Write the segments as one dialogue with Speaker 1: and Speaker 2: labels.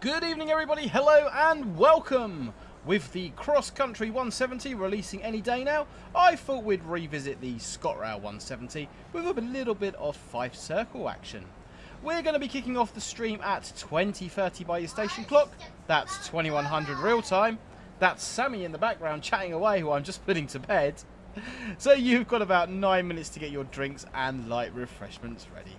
Speaker 1: Good evening everybody, hello and welcome! With the Cross Country 170 releasing any day now, I thought we'd revisit the ScotRail 170 with a little bit of Fife Circle action. We're going to be kicking off the stream at 20:30 by your station clock, that's 2100 real time. That's Sammy in the background chatting away who I'm just putting to bed. So you've got about 9 minutes to get your drinks and light refreshments ready.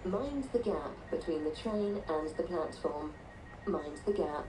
Speaker 2: Mind the gap between the train and the platform. Mind the gap.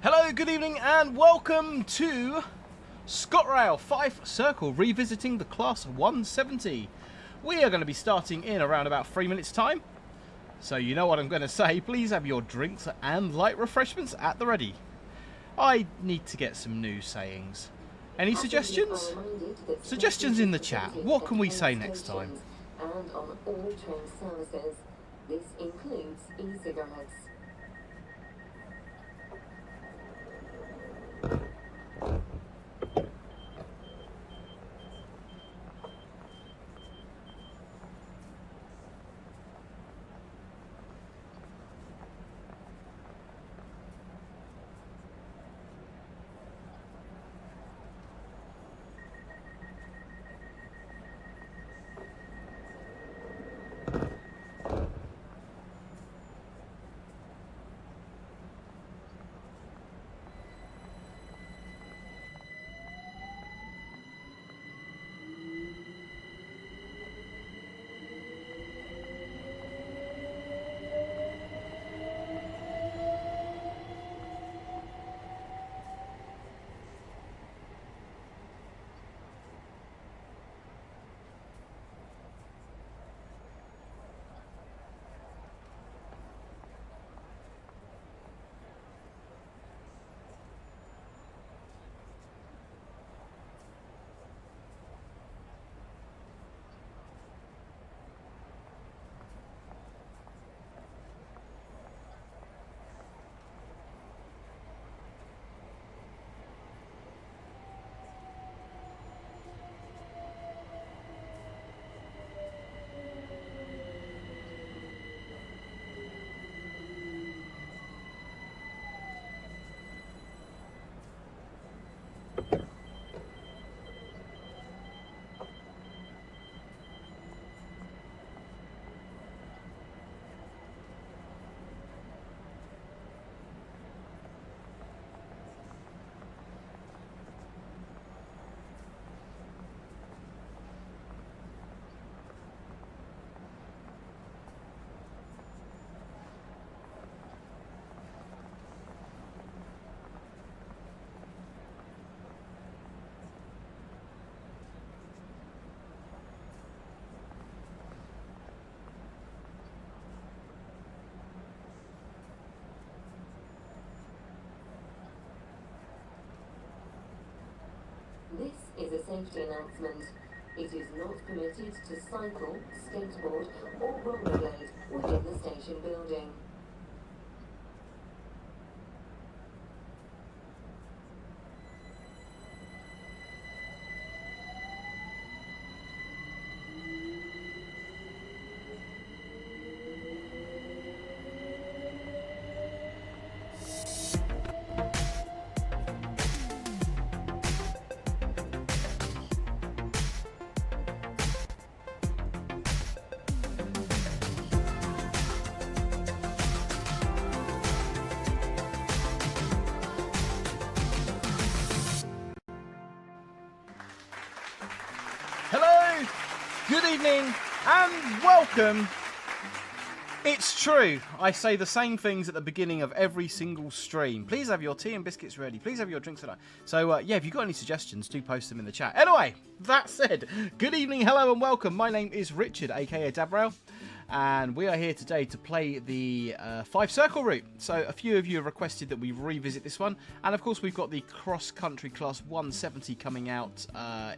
Speaker 1: Hello, good evening, and welcome to ScotRail Fife Circle, revisiting the Class 170. We are going to be starting in around about 3 minutes' time. So you know what I'm going to say. Please have your drinks and light refreshments at the ready. I need to get some new sayings. Any suggestions? Suggestions in the chat. What can we say next time?
Speaker 2: And on all train services. This includes e-cigarettes. This is a safety announcement. It is not permitted to cycle, skateboard or rollerblade within the station building.
Speaker 1: Hello, good evening, and welcome. It's true, I say the same things at the beginning of every single stream. Please have your tea and biscuits ready. Please have your drinks ready. So, yeah, if you've got any suggestions, do post them in the chat. Anyway, that said, good evening, hello, and welcome. My name is Richard, aka Dabrail, and we are here today to play the Fife Circle route. So, a few of you have requested that we revisit this one, and of course, we've got the cross-country class 170 coming out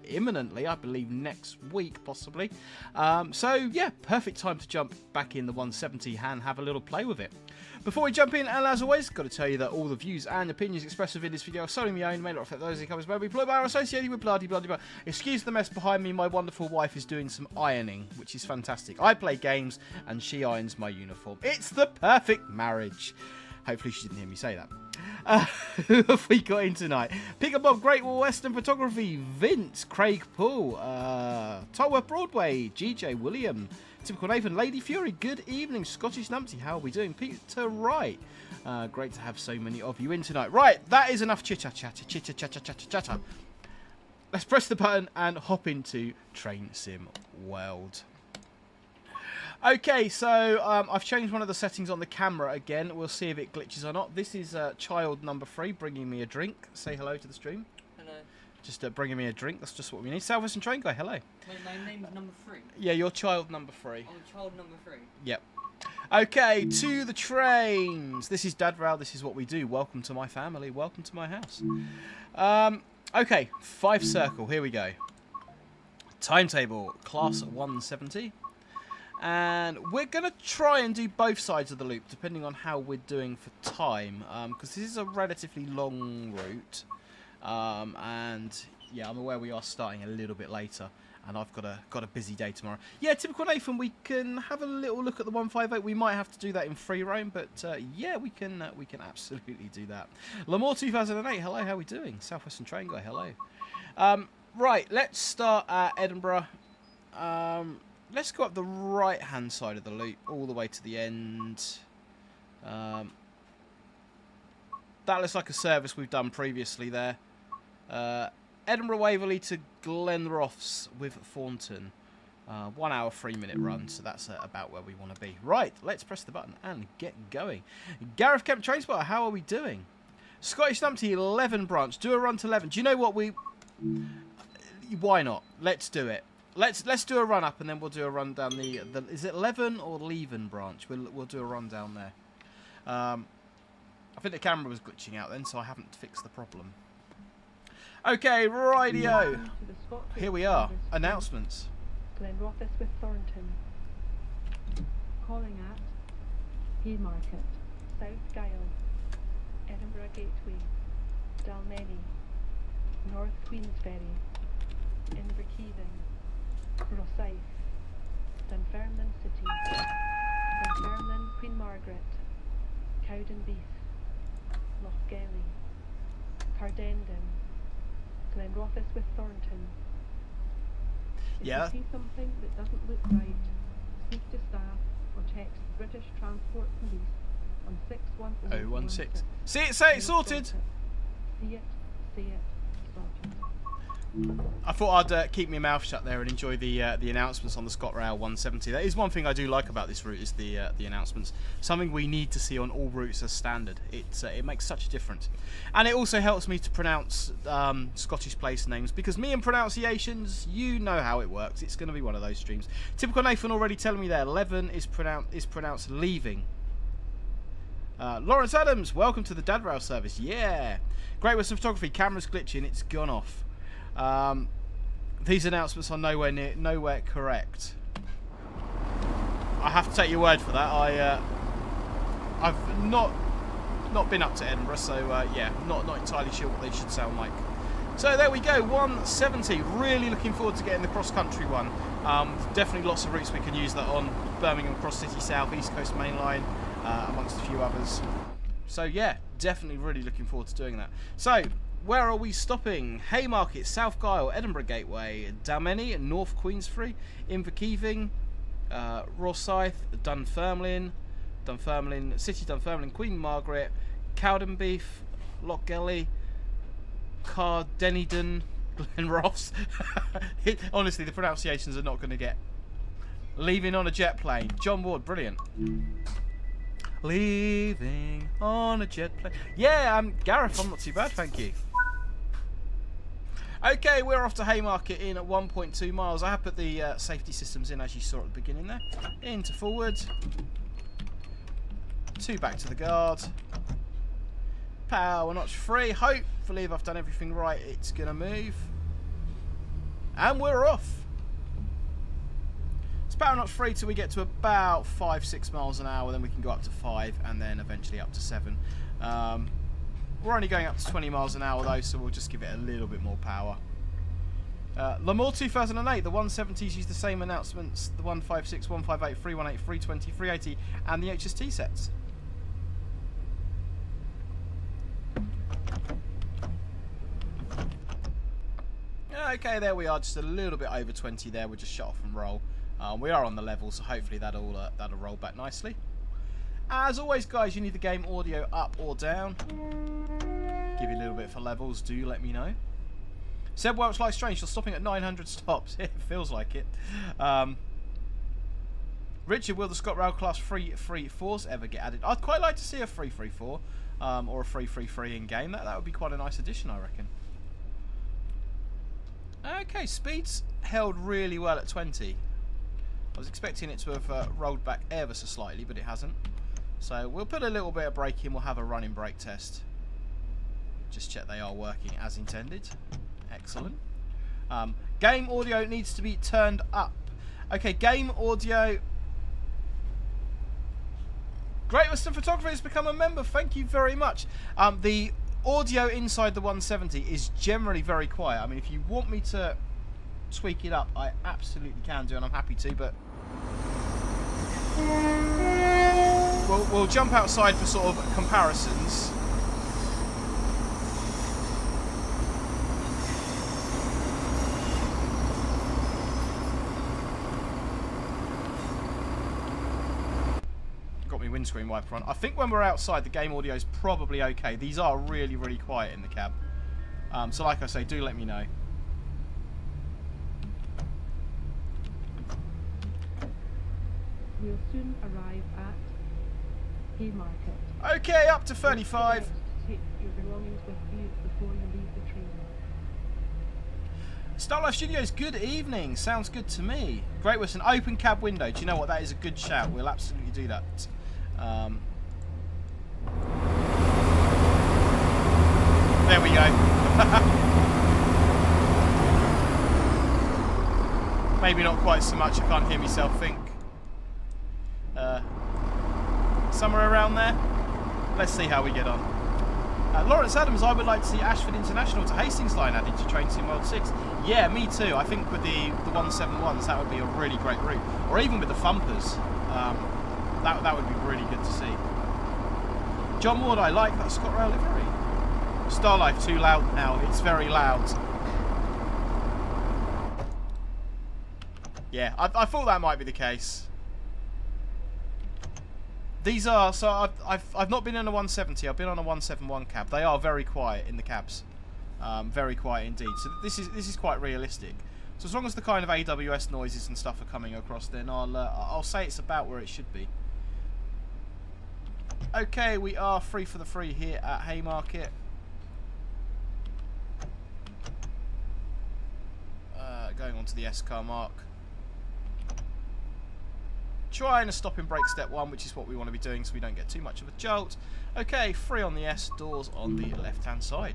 Speaker 1: imminently, I believe next week, possibly. So, yeah, perfect time to jump back in the 170 and have a little play with it. Before we jump in, and as always, got to tell you that all the views and opinions expressed within this video are solely my own, may not reflect those who covers, may be employed by or associated with bloody. Excuse the mess behind me, my wonderful wife is doing some ironing, which is fantastic. I play games and she irons my uniform. It's the perfect marriage. Hopefully she didn't hear me say that. Who have we got in tonight? Pick a Bob, Great Wall Western Photography, Vince, Craig Poole, Tolworth Broadway, GJ William, Typical Nathan, Lady Fury, good evening, Scottish Numpty, how are we doing? Peter Wright, great to have so many of you in tonight. Right, that is enough chitter. Let's press the button and hop into Train Sim World. Okay, so I've changed one of the settings on the camera again. We'll see if it glitches or not. This is child number 3 bringing me a drink. Say hello to the stream.
Speaker 3: Hello.
Speaker 1: Just bringing me a drink. That's just what we need. Southwestern Train Guy, hello.
Speaker 3: My name's number 3.
Speaker 1: Yeah, you're child number 3.
Speaker 3: I'm child number 3.
Speaker 1: Yep. Okay, to the trains. This is DadRail. This is what we do. Welcome to my family. Welcome to my house. Okay, Fife Circle. Here we go. Timetable, class 170. And we're going to try and do both sides of the loop, depending on how we're doing for time. Because this is a relatively long route. And, yeah, I'm aware we are starting a little bit later. And I've got a busy day tomorrow. Yeah, typical Nathan, we can have a little look at the 158. We might have to do that in free roam, but yeah, we can absolutely do that. Lamore 2008, hello, how are we doing? Southwestern Train Guy, hello. Right, let's start at Edinburgh. Let's go up the right-hand side of the loop, all the way to the end. That looks like a service we've done previously there. Edinburgh Waverley to Glenrothes with Thornton. 1 hour, 3 minute run, so that's about where we want to be. Right, let's press the button and get going. Gareth Kemp Trainspotter, how are we doing? Scottish Numpty, Leven branch. Do a run to Leven. Do you know what we... Why not? Let's do it. Let's do a run up and then we'll do a run down the is it Leven or Leven branch? We'll do a run down there. I think the camera was glitching out then, so I haven't fixed the problem. Okay, rightio. Here we are. Announcements.
Speaker 4: Glenrothes with Thornton. Calling at Haymarket, South Gyle, Edinburgh Gateway, Dalmeny, North Queensferry, Inverkeithing, Rosyth, Dunfermline City, Dunfermline Queen Margaret, Cowdenbeath, Lochgelly, Cardenden, Glenrothes with Thornton. If
Speaker 1: Yeah.
Speaker 4: you see something that doesn't look right, speak to staff or text British Transport Police on 61016.
Speaker 1: See it, say it, sorted.
Speaker 4: See it, sorted.
Speaker 1: I thought I'd keep my mouth shut there and enjoy the announcements on the ScotRail 170. That is one thing I do like about this route, is the announcements. Something we need to see on all routes as standard. It makes such a difference, and it also helps me to pronounce Scottish place names, because me and pronunciations, you know how it works. It's going to be one of those streams. Typical Nathan already telling me there. Leven is pronounced leaving. Lawrence Adams, welcome to the DadRail service. Yeah, Great Western Photography. Camera's glitching. It's gone off. These announcements are nowhere correct. I have to take your word for that. I've not been up to Edinburgh, so yeah, not entirely sure what they should sound like. So there we go, 170. Really looking forward to getting the cross-country one. Definitely lots of routes we can use that on. Birmingham Cross City South, East Coast Main Line, amongst a few others. So yeah, definitely really looking forward to doing that. So, where are we stopping? Haymarket, South Gyle, Edinburgh Gateway, Dalmeny, North Queensferry, Inverkeithing, Rosyth, Dunfermline, City Dunfermline, Queen Margaret, Cowdenbeath, Lochgelly, Cardenden, Glenrothes. Honestly, the pronunciations are not going to get. Leaving on a jet plane. John Ward, brilliant. Leaving on a jet plane. Yeah, Gareth, I'm not too bad, thank you. Okay, we're off to Haymarket in at 1.2 miles. I have put the safety systems in, as you saw at the beginning there. Into forward. 2 back to the guard. Power notch 3. Hopefully, if I've done everything right, it's going to move. And we're off. It's power notch 3 till we get to about 5-6 miles an hour. Then we can go up to 5 and then eventually up to 7. We're only going up to 20 miles an hour though, so we'll just give it a little bit more power. Lamore 2008, the 170s use the same announcements, the 156, 158, 318, 320, 380 and the HST sets. Okay, there we are, just a little bit over 20 there. We'll just shut off and roll. We are on the level, so hopefully that'll roll back nicely. As always, guys, you need the game audio up or down. Give you a little bit for levels, do let me know. Seb Welch likes strange, you're stopping at 900 stops. It feels like it. Richard, will the ScotRail Class 334s ever get added? I'd quite like to see a 334 or a 333 in game. That would be quite a nice addition, I reckon. Okay, speed's held really well at 20. I was expecting it to have rolled back ever so slightly, but it hasn't. So we'll put a little bit of brake in. We'll have a running brake test. Just check they are working as intended. Excellent. Game audio needs to be turned up. Okay, game audio. Great Western Photography has become a member. Thank you very much. The audio inside the 170 is generally very quiet. I mean, if you want me to tweak it up, I absolutely can do, and I'm happy to, but we'll jump outside for sort of comparisons. Got my windscreen wiper on. I think when we're outside, the game audio is probably okay. These are really, really quiet in the cab. So like I say, do let me know.
Speaker 4: We'll soon arrive at Haymarket.
Speaker 1: Okay, up to 35.
Speaker 4: Take your belongings with you before you leave the train.
Speaker 1: Starlife Studios, good evening. Sounds good to me. Great Western, open cab window. Do you know what? That is a good shout. We'll absolutely do that. There we go. Maybe not quite so much. I can't hear myself think. Somewhere around there. Let's see how we get on. Lawrence Adams, I would like to see Ashford International to Hastings line added to Train Sim World 6. Yeah, me too. I think with the 171s, that would be a really great route. Or even with the Thumpers. That would be really good to see. John Ward, I like that ScotRail livery. Starlife, too loud now. It's very loud. Yeah, I thought that might be the case. These are, so I've not been in a 170, I've been on a 171 cab. They are very quiet in the cabs. Very quiet indeed. So this is quite realistic. So as long as the kind of AWS noises and stuff are coming across, then I'll say it's about where it should be. Okay, we are free for the free here at Haymarket. Going on to the S-car mark. Trying to stop in brake step 1, which is what we want to be doing so we don't get too much of a jolt. Okay, free on the S, doors on the left-hand side.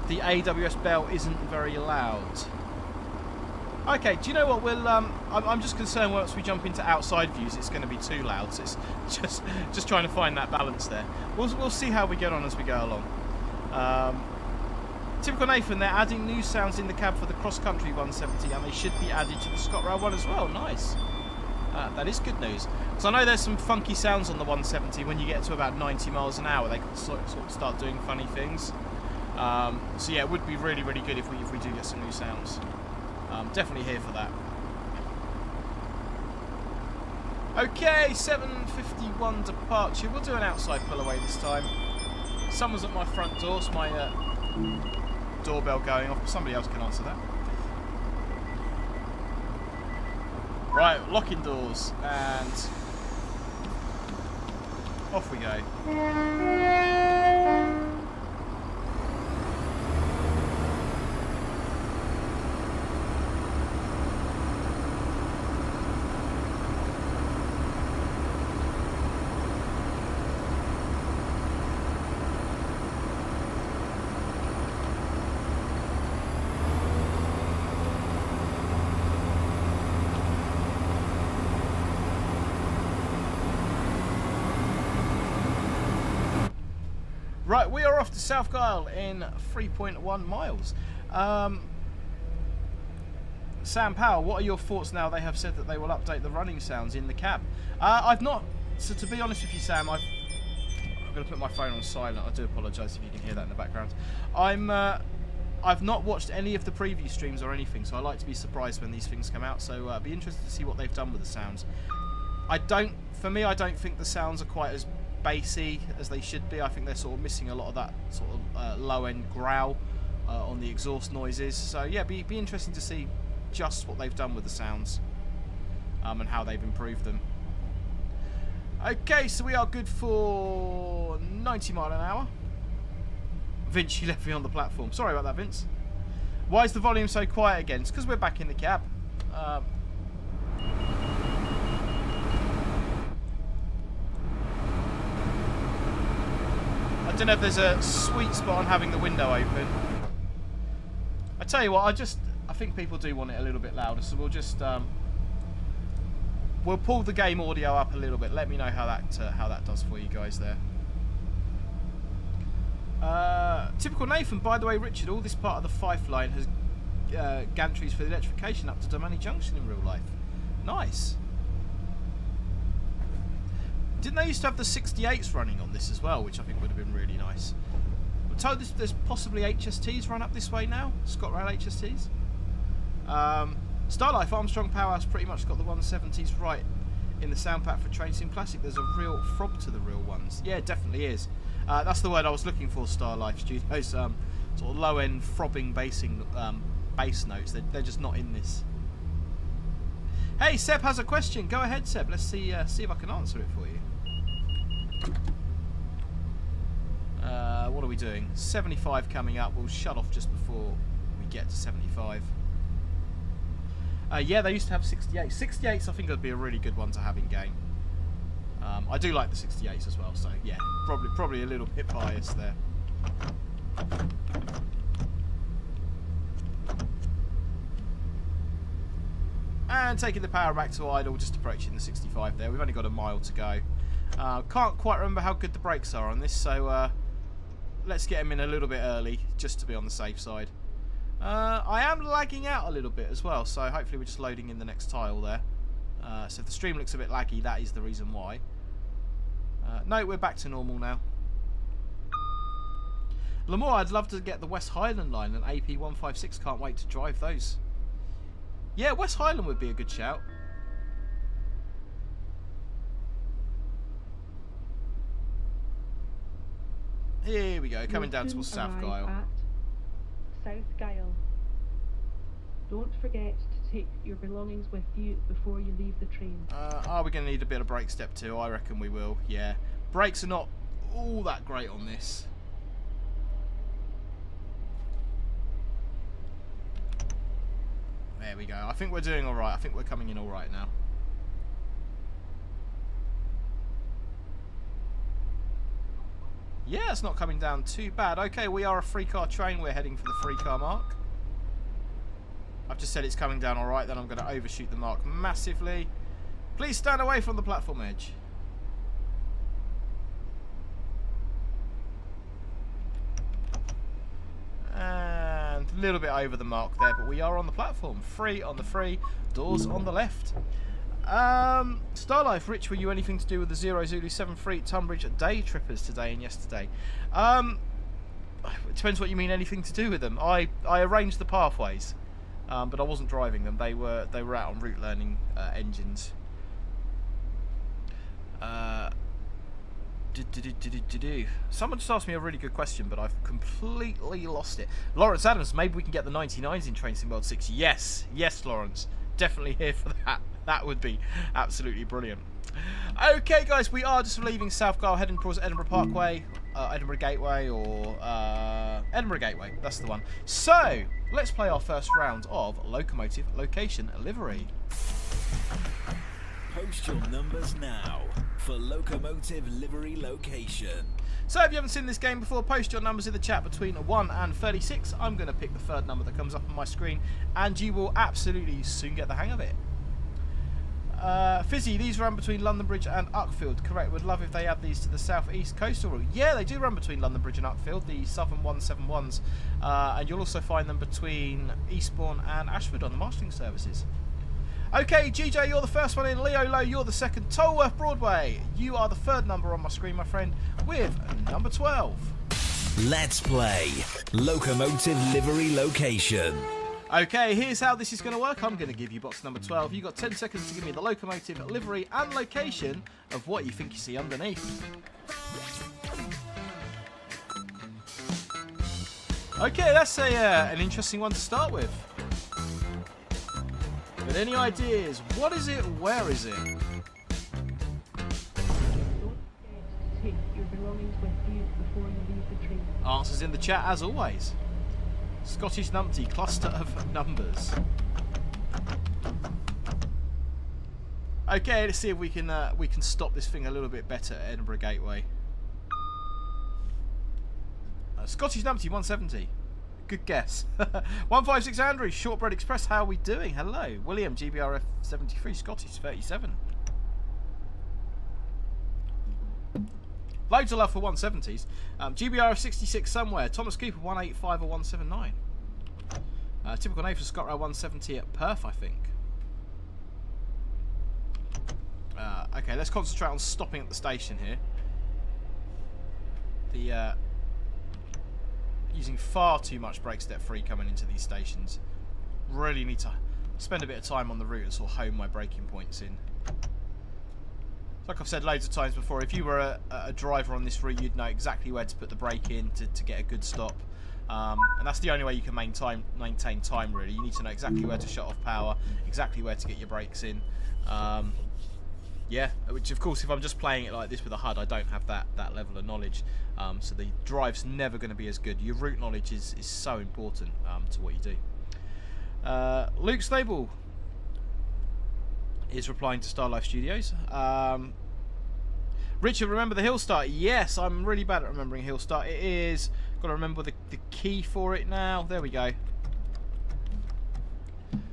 Speaker 1: The AWS bell isn't very loud. Okay, do you know what? We'll. I'm just concerned once we jump into outside views, it's going to be too loud. So it's just trying to find that balance there. We'll see how we get on as we go along. Typical Nathan, they're adding new sounds in the cab for the cross-country 170, and they should be added to the ScotRail one as well. Nice. That is good news. Because I know there's some funky sounds on the 170 when you get to about 90 miles an hour. They can sort of start doing funny things. So yeah, it would be really, really good if we do get some new sounds. Definitely here for that. Okay, 7:51 departure. We'll do an outside pull away this time. Someone's at my front door, so my doorbell going off. Somebody else can answer that. Right, locking doors, and off we go. Right, we are off to South Gyle in 3.1 miles. Sam Powell, what are your thoughts now they have said that they will update the running sounds in the cab? I've not, so to be honest with you, Sam, I'm going to put my phone on silent. I do apologise if you can hear that in the background. I've not watched any of the preview streams or anything, so I like to be surprised when these things come out, so I'd be interested to see what they've done with the sounds. For me, I don't think the sounds are quite as bassy as they should be. I think they're sort of missing a lot of that sort of low-end growl on the exhaust noises. So yeah, be interesting to see just what they've done with the sounds and how they've improved them. Okay, so we are good for 90 mile an hour. Vince, you left me on the platform. Sorry about that, Vince. Why is the volume so quiet again? It's because we're back in the cab. I don't know if there's a sweet spot on having the window open. I tell you what, I think people do want it a little bit louder, so we'll just we'll pull the game audio up a little bit. Let me know how that does for you guys there. Typical Nathan, by the way, Richard, all this part of the Fife line has gantries for the electrification up to Dalmeny Junction in real life. Nice. Didn't they used to have the 68s running on this as well, which I think would have been really nice. I'm told there's possibly HSTs run up this way now, ScotRail HSTs. Starlife Armstrong Powerhouse pretty much got the 170s right in the sound pack for Train Sim Classic. There's a real throb to the real ones. Yeah, it definitely is. That's the word I was looking for, Starlife Studios. Sort of low-end throbbing bass notes. They're just not in this. Hey, Seb has a question. Go ahead, Seb. Let's see if I can answer it for you. What are we doing? 75 coming up. We'll shut off just before we get to 75. Yeah, they used to have 68s. 68s I think would be a really good one to have in game. I do like the 68s as well, so yeah, probably a little bit biased there. And taking the power back to idle, just approaching the 65 there. We've only got a mile to go. Can't quite remember how good the brakes are on this, so let's get them in a little bit early, just to be on the safe side. I am lagging out a little bit as well, so hopefully we're just loading in the next tile there. So if the stream looks a bit laggy, that is the reason why. No, we're back to normal now. Lamore, I'd love to get the West Highland line and AP 156. Can't wait to drive those. Yeah, West Highland would be a good shout. Here we go, coming down towards South Gyle.
Speaker 4: At South Gyle. Don't forget to take your belongings with you before you leave the train.
Speaker 1: Are we going to need a bit of brake step too? I reckon we will, yeah. Brakes are not all that great on this. There we go. I think we're doing alright. I think we're coming in alright now. Yeah, it's not coming down too bad. Okay, we are a 3-car train. We're heading for the 3-car mark. I've just said it's coming down alright, then I'm going to overshoot the mark massively. Please stand away from the platform edge. And a little bit over the mark there, but we are on the platform. Free on the free, doors on the left. Starlife, Rich, were you anything to do with the 0 Zulu 7 Free Tunbridge day trippers today and yesterday? It depends what you mean anything to do with them. I arranged the pathways, but I wasn't driving them. They were out on route learning engines. Someone just asked me a really good question, but I've completely lost it. Lawrence Adams, maybe we can get the 99s in Train Sim World 6. Yes, Lawrence, definitely here for that. That would be absolutely brilliant. Okay, guys, we are just leaving South Gyle, heading towards Edinburgh Parkway, Edinburgh Gateway, or Edinburgh Gateway. That's the one. So let's play our first round of Locomotive Location Livery.
Speaker 5: Post your numbers now for Locomotive Livery Location.
Speaker 1: So if you haven't seen this game before, post your numbers in the chat between 1 and 36. I'm going to pick the third number that comes up on my screen, and you will absolutely soon get the hang of it. Fizzy, these run between London Bridge and Uckfield. Correct. Would love if they add these to the south-east coastal route. Yeah, they do run between London Bridge and Uckfield, the southern 171s. And you'll also find them between Eastbourne and Ashford on the marshalling services. Okay, GJ, you're the first one in. Leo Low, you're the second. Tolworth Broadway, you are the third number on my screen, my friend, with number 12.
Speaker 5: Let's play Locomotive Livery Location.
Speaker 1: Okay, here's how this is going to work. I'm going to give you box number 12. You've got 10 seconds to give me the locomotive livery and location of what you think you see underneath. Okay, that's an interesting one to start with. But any ideas? What is it? Where is it?
Speaker 4: Don't forget to take your belongings with you before you leave the train.
Speaker 1: Answers in the chat as always. Scottish numpty, cluster of numbers. Okay, let's see if we can stop this thing a little bit better at Edinburgh Gateway. Scottish numpty 170. Good guess. 156 Andrew, Shortbread Express, how are we doing? Hello. William, GBRF 73, Scottish 37. Loads of love for 170s. GBRF 66 somewhere. Thomas Cooper 185 or 179. Typical name for ScotRail 170 at Perth, I think. Okay, let's concentrate on stopping at the station here. The using far too much brake step free coming into these stations. Really need to spend a bit of time on the route and sort of hone my braking points in. Like I've said loads of times before, if you were a driver on this route, you'd know exactly where to put the brake in to get a good stop. And that's the only way you can maintain time, really. You need to know exactly where to shut off power, exactly where to get your brakes in. Yeah, which of course, if I'm just playing it like this with a HUD, I don't have that level of knowledge. So the drive's never going to be as good. Your route knowledge is so important to what you do. Luke Stable is replying to Star Life Studios. Richard, remember the hill start? Yes, I'm really bad at remembering hill start. It is, got to remember the key for it now. There we go.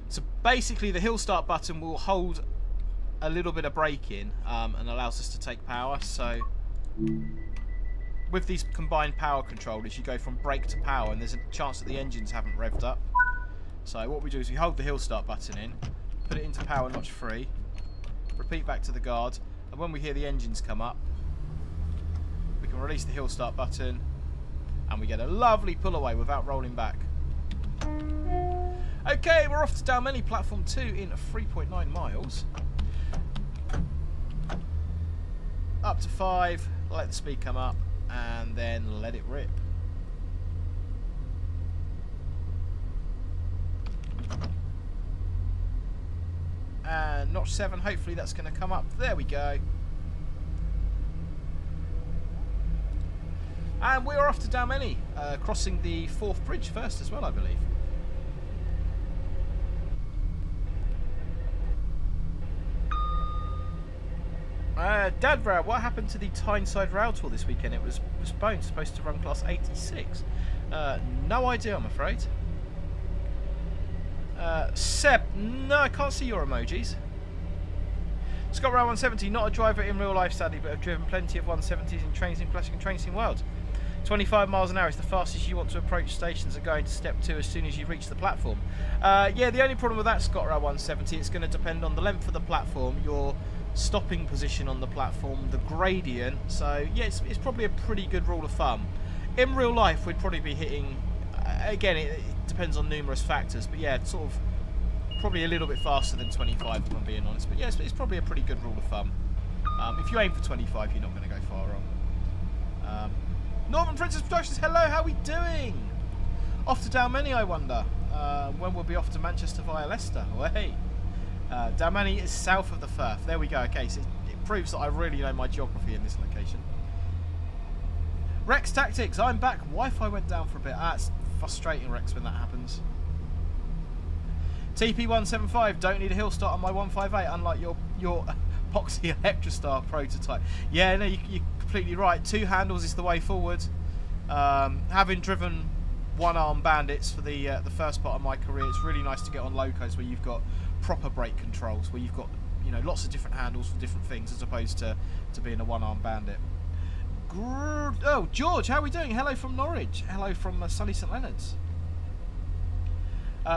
Speaker 1: So basically the hill start button will hold a little bit of braking and allows us to take power. So with these combined power controllers, you go from brake to power, and there's a chance that the engines haven't revved up. So what we do is we hold the hill start button in, put it into power notch 3, repeat back to the guard, and when we hear the engines come up, we can release the hill start button, and we get a lovely pull away without rolling back. Okay, we're off to Dalmeny, platform 2 in 3.9 miles. Up to 5, let the speed come up, and then let it rip. And notch 7, hopefully that's going to come up. There we go. And we're off to Dalmeny, crossing the Forth Bridge first as well, I believe. Dadbrad, what happened to the Tyneside Rail Tour this weekend? It was postponed, supposed to run class 86. No idea, I'm afraid. Seb, no, I can't see your emojis. ScotRail 170, not a driver in real life, sadly, but have driven plenty of 170s in Trains in Classic and Trains in World. 25 miles an hour is the fastest you want to approach stations and going to step 2 as soon as you reach the platform. Yeah, the only problem with that ScotRail 170, it's going to depend on the length of the platform, your stopping position on the platform, the gradient. So yeah, it's probably a pretty good rule of thumb. In real life, we'd probably be hitting, again, it depends on numerous factors, but yeah, sort of probably a little bit faster than 25 if I'm being honest. But yeah, it's probably a pretty good rule of thumb. If you aim for 25, you're not going to go far wrong. Northern Princess Productions, hello, how are we doing? Off to Dalmeny, I wonder. When we'll be off to Manchester via Leicester. Well, hey. Dalmeny is south of the Firth. There we go. Okay, so it proves that I really know my geography in this location. Rex Tactics, I'm back. Wi-Fi went down for a bit. It's frustrating, Rex, when that happens. TP175, don't need a hill start on my 158, unlike your Epoxy Electrostar prototype. Yeah, no, you're completely right. 2 handles is the way forward. Having driven one-arm bandits for the first part of my career, it's really nice to get on locos where you've got proper brake controls, where you've got, you know, lots of different handles for different things, as opposed to being a one-arm bandit. Oh, George, how are we doing? Hello from Norwich. Hello from sunny St Leonard's.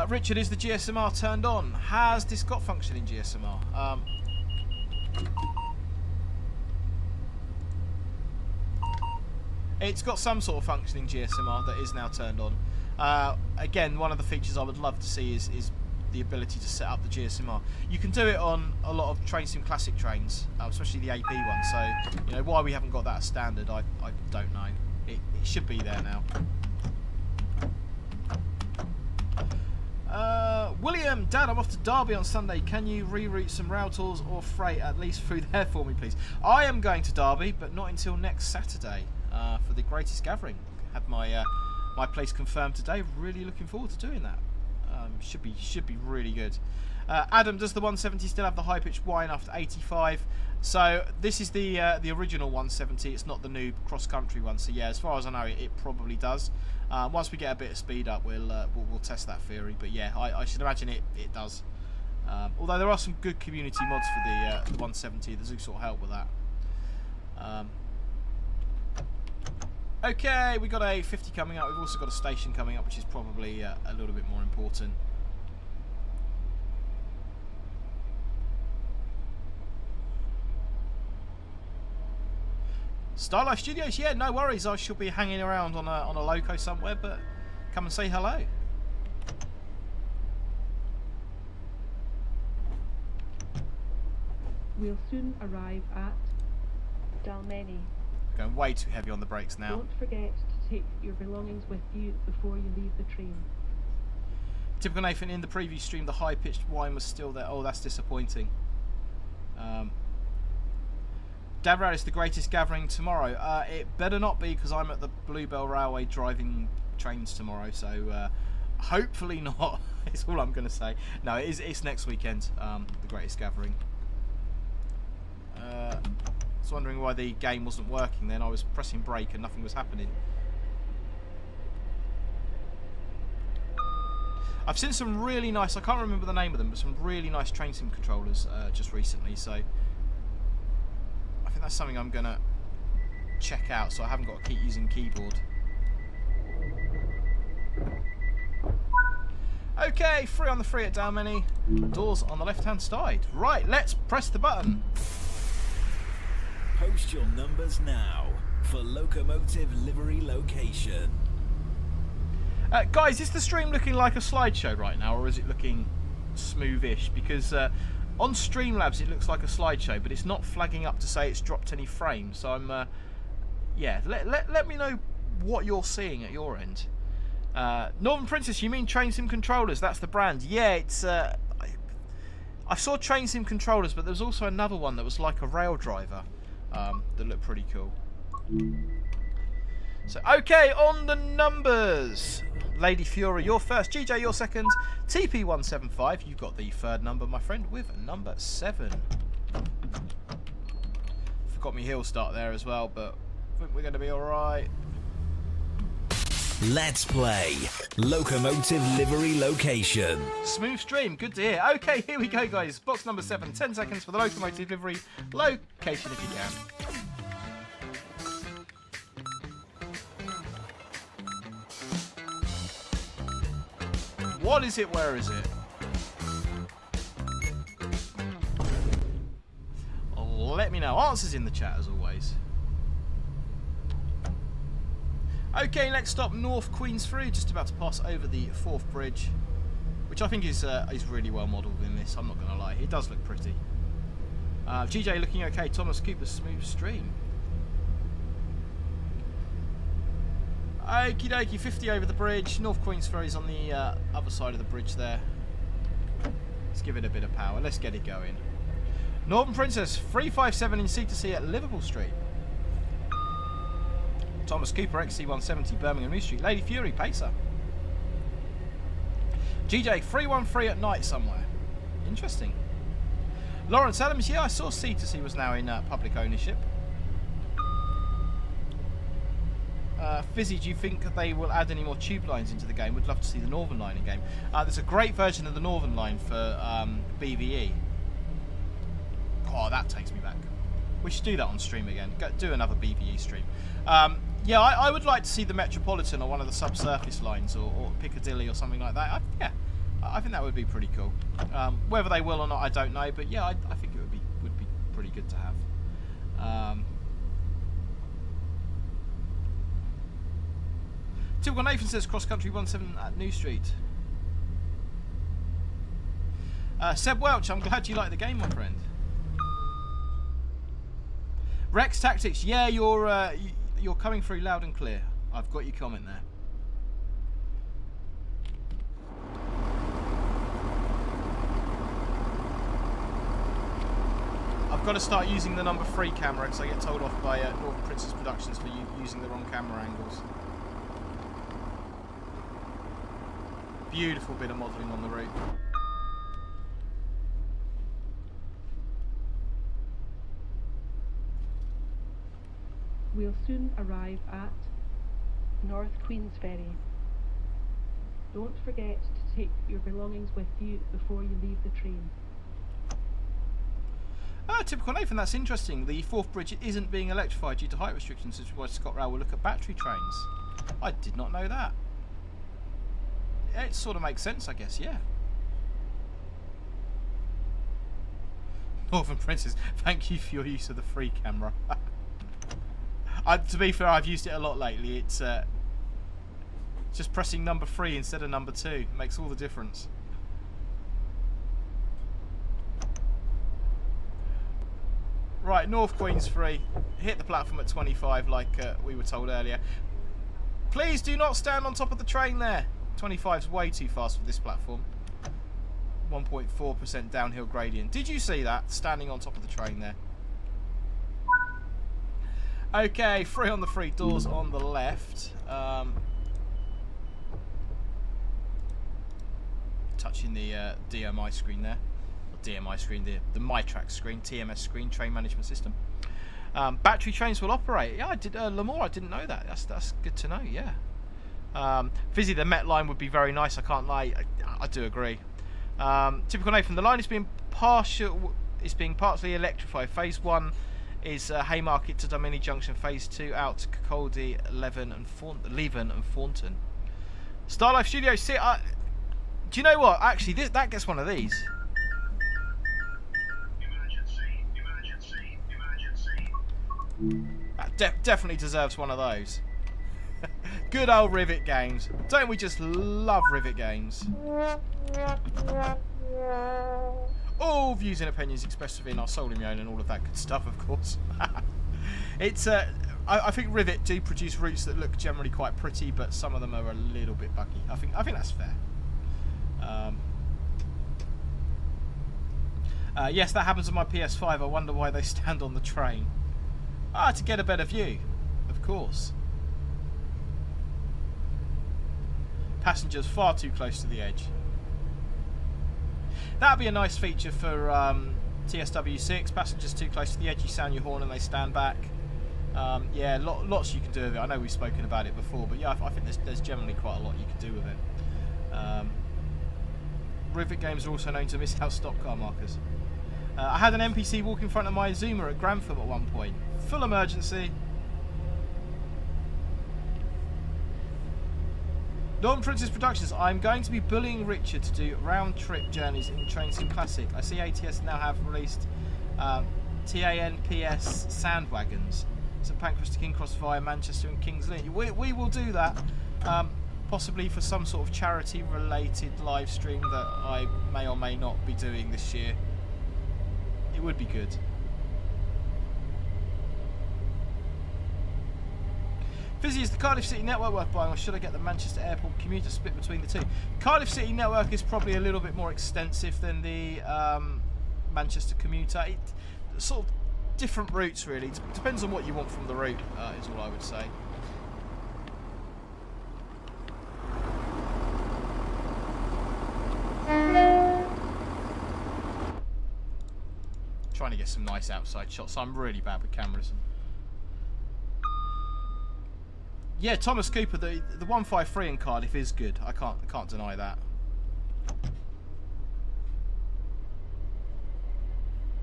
Speaker 1: Richard, is the GSMR turned on? Has this got functioning GSMR? It's got some sort of functioning GSMR that is now turned on. Again, one of the features I would love to see is the ability to set up the GSMR. You can do it on a lot of Train Sim Classic trains, especially the AP one. So, you know, why we haven't got that as standard, I don't know. It should be there now. William, Dad, I'm off to Derby on Sunday. Can you reroute some rail tours or freight at least through there for me, please? I am going to Derby, but not until next Saturday for the Greatest Gathering. Had my my place confirmed today. Really looking forward to doing that. Should be really good. Adam, does the 170 still have the high pitched whine after 85? So this is the original 170. It's not the new cross country one. So yeah, as far as I know, it probably does. Once we get a bit of speed up, we'll test that theory. But yeah, I should imagine it does. Although there are some good community mods for the 170 that do sort of help with that. Okay, we got a 50 coming up. We've also got a station coming up, which is probably a little bit more important. Starlife Studios, yeah, no worries. I shall be hanging around on a loco somewhere, but come and say hello.
Speaker 4: We'll soon arrive at Dalmeny.
Speaker 1: Going way too heavy on the brakes now.
Speaker 4: Don't forget to take your belongings with you before you leave the train.
Speaker 1: Typical Nathan, in the previous stream, the high-pitched whine was still there. Oh, that's disappointing. Davra is the Greatest Gathering tomorrow. It better not be, because I'm at the Bluebell Railway driving trains tomorrow, so hopefully not. Is all I'm going to say. No, it's next weekend, the Greatest Gathering. I was wondering why the game wasn't working then. I was pressing brake and nothing was happening. I've seen some really nice, I can't remember the name of them, but some really nice train sim controllers just recently, so I think that's something I'm going to check out, so I haven't got to keep using keyboard. Okay, 3 on the 3 at Dalmeny. Doors on the left-hand side. Right, let's press the button.
Speaker 5: Post your numbers now for Locomotive Livery Location.
Speaker 1: Guys, is the stream looking like a slideshow right now, or is it looking smoothish? Because on Streamlabs it looks like a slideshow, but it's not flagging up to say it's dropped any frames. So I'm, yeah, let me know what you're seeing at your end. Northern Princess, you mean Train Sim Controllers? That's the brand. Yeah, it's. I saw Train Sim Controllers, but there was also another one that was like a rail driver that looked pretty cool. So, okay, on the numbers. Lady Fury, you're first. GJ, you're second. TP175, you've got the third number, my friend, with number 7. Forgot me hill start there as well, but I think we're going to be alright.
Speaker 5: Let's play Locomotive Livery Location.
Speaker 1: Smooth stream, good to hear. Okay, here we go, guys. Box number 7, 10 seconds for the Locomotive Livery Location if you can. What is it? Where is it? Let me know. Answers in the chat as always. Okay, next stop, North Queensferry. Just about to pass over the Forth Bridge, which I think is really well modelled in this. I'm not going to lie, it does look pretty. GJ looking okay. Thomas Cooper, smooth stream. Okie dokie, 50 over the bridge. North Queensferry's on the other side of the bridge there. Let's give it a bit of power. Let's get it going. Northern Princess, 357 in C2C at Liverpool Street. Thomas Cooper, XC170, Birmingham New Street. Lady Fury, Pacer. GJ, 313 at night somewhere. Interesting. Lawrence Adams, yeah, I saw C2C was now in public ownership. Fizzy, do you think they will add any more tube lines into the game? Would love to see the Northern Line in game. There's a great version of the Northern Line for BVE. Oh, that takes me back. We should do that on stream again. Do another BVE stream. Yeah, I would like to see the Metropolitan or one of the subsurface lines, or Piccadilly or something like that. Yeah, I think that would be pretty cool. Whether they will or not, I don't know. But yeah, I think it would be pretty good to have. Typical Nathan says cross country 17 at New Street. Seb Welch, I'm glad you like the game, my friend. Rex Tactics, yeah, you're coming through loud and clear. I've got your comment there. I've got to start using the number 3 camera because I get told off by Northern Princess Productions for using the wrong camera angles. Beautiful bit of modelling on the route.
Speaker 4: We'll soon arrive at North Queensferry. Don't forget to take your belongings with you before you leave the train.
Speaker 1: Ah, typical Nathan, that's interesting. The Forth Bridge isn't being electrified due to height restrictions, which is why ScotRail will look at battery trains. I did not know that. It sort of makes sense, I guess, yeah. Northern Princess, thank you for your use of the free camera. To be fair, I've used it a lot lately. It's just pressing number 3 instead of number 2. It makes all the difference. Right, North Queensferry. Hit the platform at 25 like we were told earlier. Please do not stand on top of the train there. 25 is way too fast for this platform. 1.4% downhill gradient. Did you see that? Standing on top of the train there. Okay, 3 on the 3 doors on the left. Touching the DMI screen there. Or DMI screen, the MyTrack screen, TMS screen, train management system. Battery trains will operate. Yeah, I did. Lamore, I didn't know that. That's good to know. Yeah. Vizzy, the Met line would be very nice. I can't lie. I do agree. Typical Nathan, the line is being partially electrified. Phase 1 is Haymarket to Dalmeny Junction. Phase 2 out to Cowdenbeath, Leven and Thornton. Starlife Studios. See, do you know what? Actually, that gets one of these. That definitely deserves one of those. Good old Rivet games. Don't we just love Rivet games? All views and opinions expressed within our solely own and all of that good stuff, of course. It's I think Rivet do produce routes that look generally quite pretty, but some of them are a little bit buggy. I think that's fair. Yes, that happens on my PS5. I wonder why they stand on the train. To get a better view, of course. Passengers far too close to the edge. That'd be a nice feature for TSW6. Passengers too close to the edge, you sound your horn and they stand back. Yeah, lots you can do with it. I know we've spoken about it before, but yeah, I think there's generally quite a lot you can do with it. Rivet games are also known to miss out stop car markers. I had an NPC walk in front of my Zoomer at Grantham at one point. Full emergency. Northern Princess Productions, I'm going to be bullying Richard to do round-trip journeys in Train Sim Classic. I see ATS now have released TANPS Sandwagons. St Pancras to King Cross via Manchester and Kings Lynn. We will do that, possibly for some sort of charity-related live stream that I may or may not be doing this year. It would be good. Fizzy, is the Cardiff City network worth buying, or should I get the Manchester Airport commuter split between the two? Cardiff City network is probably a little bit more extensive than the Manchester commuter. Sort of different routes, really. It depends on what you want from the route, is all I would say. Trying to get some nice outside shots. I'm really bad with cameras. Yeah, Thomas Cooper, the 153 in Cardiff is good. I can't deny that.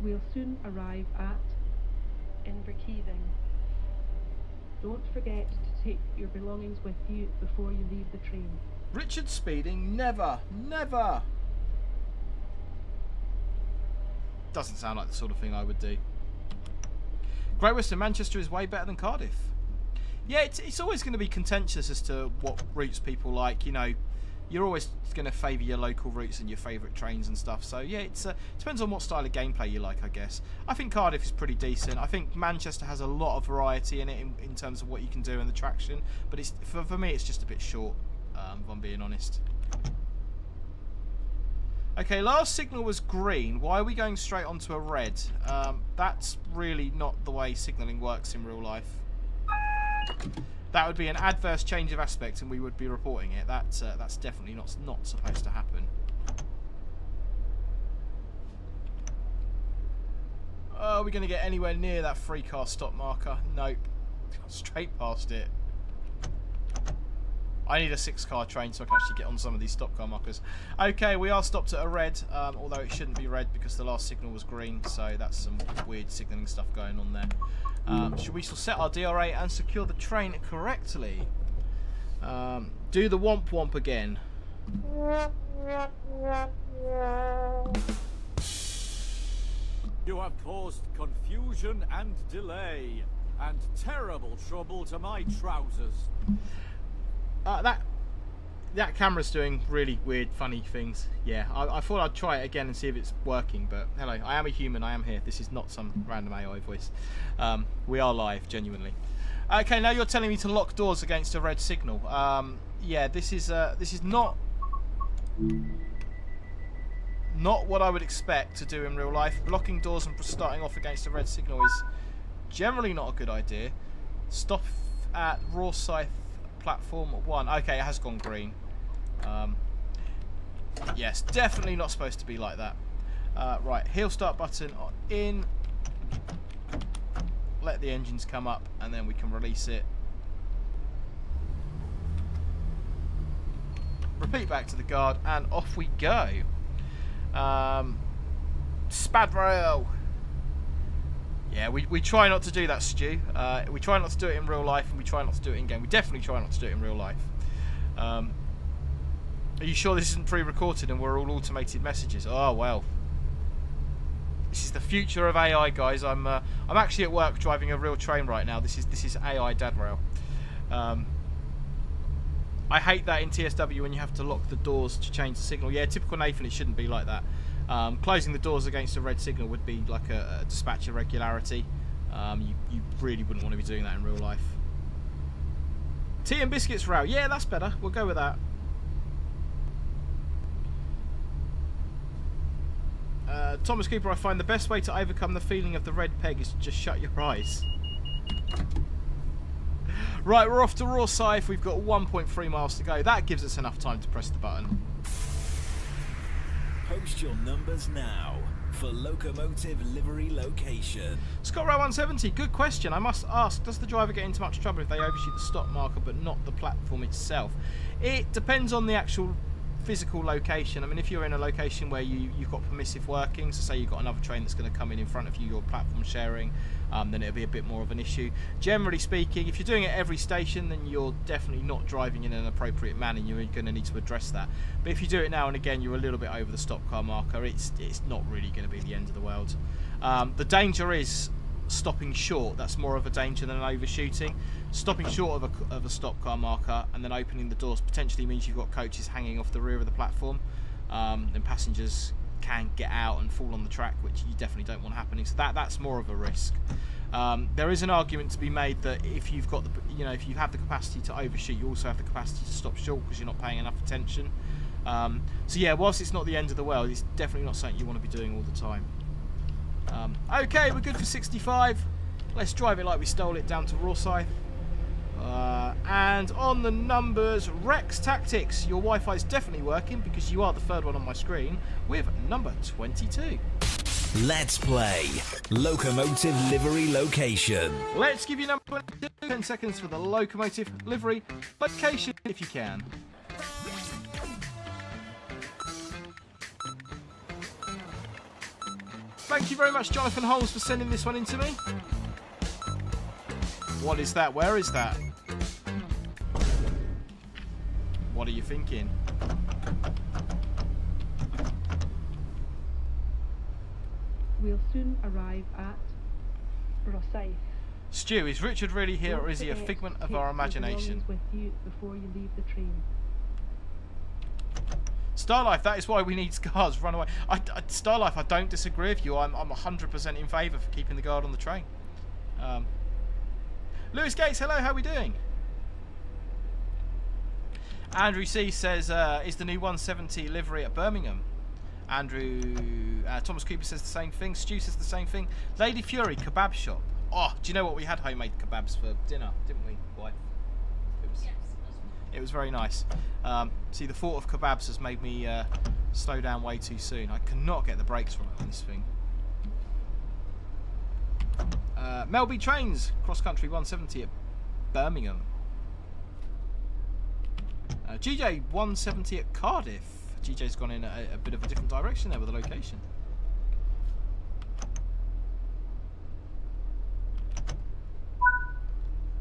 Speaker 4: We'll soon arrive at Inverkeithing. Don't forget to take your belongings with you before you leave the train.
Speaker 1: Richard speeding? Never, never. Doesn't sound like the sort of thing I would do. Great Western Manchester is way better than Cardiff. Yeah, it's always going to be contentious as to what routes people like. You know, you're always going to favour your local routes and your favourite trains and stuff. So yeah, it depends on what style of gameplay you like, I guess. I think Cardiff is pretty decent. I think Manchester has a lot of variety in it in terms of what you can do and the traction. But it's for me, it's just a bit short, if I'm being honest. Okay, last signal was green. Why are we going straight onto a red? That's really not the way signalling works in real life. That would be an adverse change of aspect, and we would be reporting it. That's definitely not supposed to happen. Are we going to get anywhere near that 3-car stop marker? Nope. Straight past it. I need a 6-car train so I can actually get on some of these stop car markers. Okay, we are stopped at a red, although it shouldn't be red because the last signal was green, so that's some weird signalling stuff going on there. Should we set our DRA and secure the train correctly? Do the womp womp again.
Speaker 6: You have caused confusion and delay, and terrible trouble to my trousers.
Speaker 1: That camera's doing really weird, funny things. Yeah, I thought I'd try it again and see if it's working, but hello, I am a human, I am here. This is not some random AI voice. We are live, genuinely. Okay, now you're telling me to lock doors against a red signal. Yeah, this is not what I would expect to do in real life. Locking doors and starting off against a red signal is generally not a good idea. Stop at Rosyth platform 1. Okay, it has gone green. Yes, definitely not supposed to be like that. Right, heel start button in. Let the engines come up and then we can release it. Repeat back to the guard and off we go. ScotRail. Yeah, we try not to do that, Stu. We try not to do it in real life, and we try not to do it in game. We definitely try not to do it in real life. Are you sure this isn't pre-recorded and we're all automated messages? Oh well. This is the future of AI, guys. I'm actually at work driving a real train right now. This is AI dad rail. I hate that in TSW when you have to lock the doors to change the signal. Yeah, typical Nathan, it shouldn't be like that. Closing the doors against a red signal would be like a dispatch irregularity. You really wouldn't want to be doing that in real life. Tea and biscuits rail. Yeah, that's better. We'll go with that. Thomas Cooper, I find the best way to overcome the feeling of the red peg is to just shut your eyes. Right, we're off to Rosyth. We've got 1.3 miles to go. That gives us enough time to press the button.
Speaker 5: Post your numbers now for Locomotive Livery Location.
Speaker 1: ScotRail 170, good question. I must ask, does the driver get into much trouble if they overshoot the stop marker but not the platform itself? It depends on the actual physical location. I mean, if you're in a location where you've got permissive working, so say you've got another train that's going to come in front of you, your platform sharing, then it'll be a bit more of an issue. Generally speaking, if you're doing it at every station, then you're definitely not driving in an appropriate manner. You're going to need to address that. But if you do it now and again, you're a little bit over the stop car marker. It's not really going to be the end of the world. The danger is stopping short. That's more of a danger than an overshooting. Stopping short of a stop car marker and then opening the doors potentially means you've got coaches hanging off the rear of the platform. Then passengers can get out and fall on the track, which you definitely don't want happening. So that's more of a risk. There is an argument to be made that if you've got if you have the capacity to overshoot, you also have the capacity to stop short because you're not paying enough attention. So yeah, whilst it's not the end of the world, it's definitely not something you want to be doing all the time. Okay, we're good for 65. Let's drive it like we stole it down to Rosyth. And on the numbers, Rex Tactics. Your Wi-Fi is definitely working because you are the third one on my screen with number 22.
Speaker 5: Let's play Locomotive Livery Location.
Speaker 1: Let's give you number 22. 10 seconds for the Locomotive Livery Location if you can. Thank you very much, Jonathan Holmes, for sending this one in to me. What is that? Where is that? What are you thinking?
Speaker 4: We'll soon arrive at Rosyth.
Speaker 1: Stu, is Richard really here,
Speaker 4: Don't
Speaker 1: or is he a
Speaker 4: forget
Speaker 1: figment
Speaker 4: to
Speaker 1: of
Speaker 4: take
Speaker 1: our
Speaker 4: your
Speaker 1: imagination?
Speaker 4: belongings with you before you leave the train.
Speaker 1: Starlife, that is why we need guards. Run away. Starlife, I don't disagree with you. I'm 100% in favour for keeping the guard on the train. Lewis Gates, hello, how are we doing? Andrew C says, is the new 170 livery at Birmingham? Andrew, Thomas Cooper says the same thing. Stu says the same thing. Lady Fury kebab shop. Oh, do you know what? We had homemade kebabs for dinner, didn't we, wife? It was very nice. See, the thought of kebabs has made me slow down way too soon. I cannot get the brakes right on this thing. Melby Trains, cross country 170 at Birmingham. GJ 170 at Cardiff. GJ's gone in a bit of a different direction there with the location.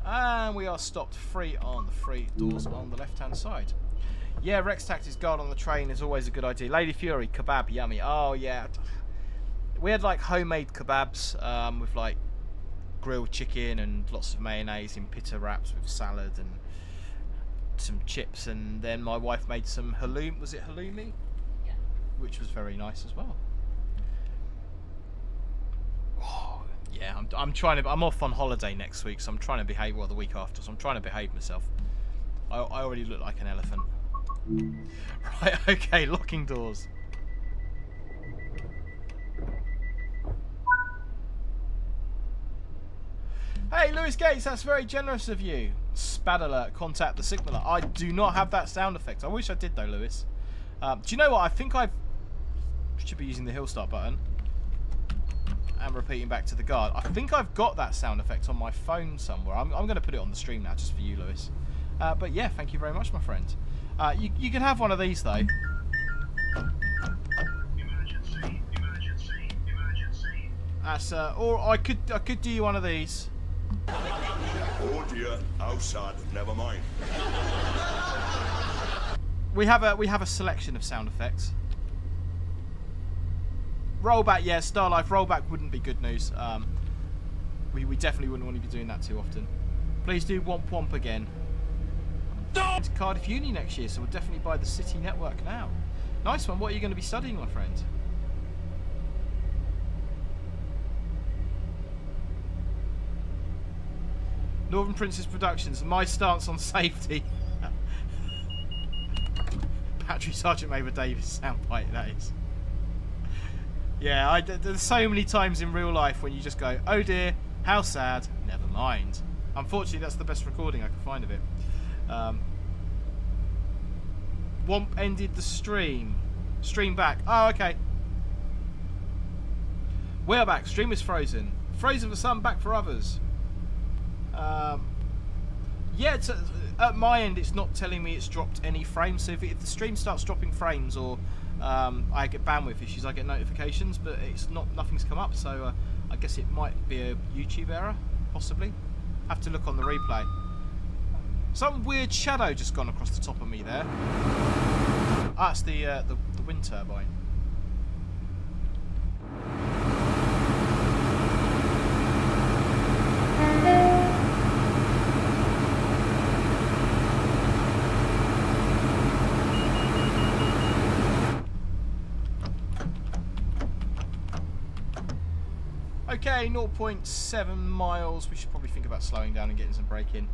Speaker 1: And we are stopped free on the free doors on the left hand side. Yeah, Rex Taxi's guard on the train is always a good idea. Lady Fury, kebab, yummy. Oh yeah. We had like homemade kebabs with like grilled chicken and lots of mayonnaise in pita wraps with salad and some chips, and then my wife made some halloumi. Was it halloumi?
Speaker 3: Yeah.
Speaker 1: Which was very nice as well. Oh, yeah, I'm trying to. I'm off on holiday next week, so I'm trying to behave. Well, the week after, so I'm trying to behave myself. I already look like an elephant. Right. Okay. Locking doors. Hey, Lewis Gates, that's very generous of you. Spad alert, contact the signaller. I do not have that sound effect. I wish I did though, Lewis. Do you know what? I think I should be using the hill start button and repeating back to the guard. I think I've got that sound effect on my phone somewhere. I'm going to put it on the stream now just for you, Lewis. But yeah, thank you very much, my friend. You can have one of these though.
Speaker 7: Emergency, emergency, emergency.
Speaker 1: That's or I could do you one of these.
Speaker 7: Oh dear, how sad, never mind.
Speaker 1: We have a selection of sound effects. Rollback, yeah, Starlife, rollback wouldn't be good news. We definitely wouldn't want to be doing that too often. Please do Womp Womp again. It's Cardiff Uni next year, so we'll definitely buy the City Network now. Nice one. What are you going to be studying, my friend? Northern Princess Productions, my stance on safety. Patrick Sergeant Major Davis soundbite, that is. Yeah, there's so many times in real life when you just go, oh dear, how sad, never mind. Unfortunately, that's the best recording I could find of it. Womp ended the stream. Stream back. Oh, okay. We're back. Stream is frozen. Frozen for some, back for others. Yeah, it's, at my end it's not telling me it's dropped any frames, so if the stream starts dropping frames or I get bandwidth issues, I get notifications, but it's not, nothing's come up, so I guess it might be a YouTube error, possibly. Have to look on the replay. Some weird shadow just gone across the top of me there. Ah, it's the wind turbine. Okay, 0.7 miles. We should probably think about slowing down and getting some brake in.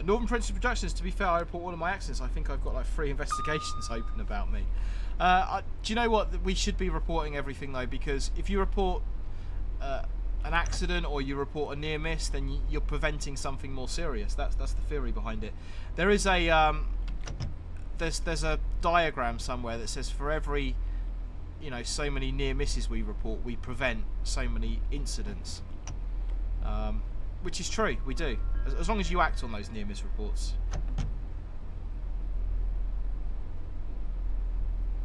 Speaker 1: Northern Princess Productions, to be fair, I report all of my accidents. I think I've got like 3 investigations open about me. Do you know what? We should be reporting everything though, because if you report an accident or you report a near miss, then you're preventing something more serious. That's the theory behind it. There is a there's a diagram somewhere that says for every so many near misses we report, we prevent so many incidents, which is true. We do, as long as you act on those near miss reports.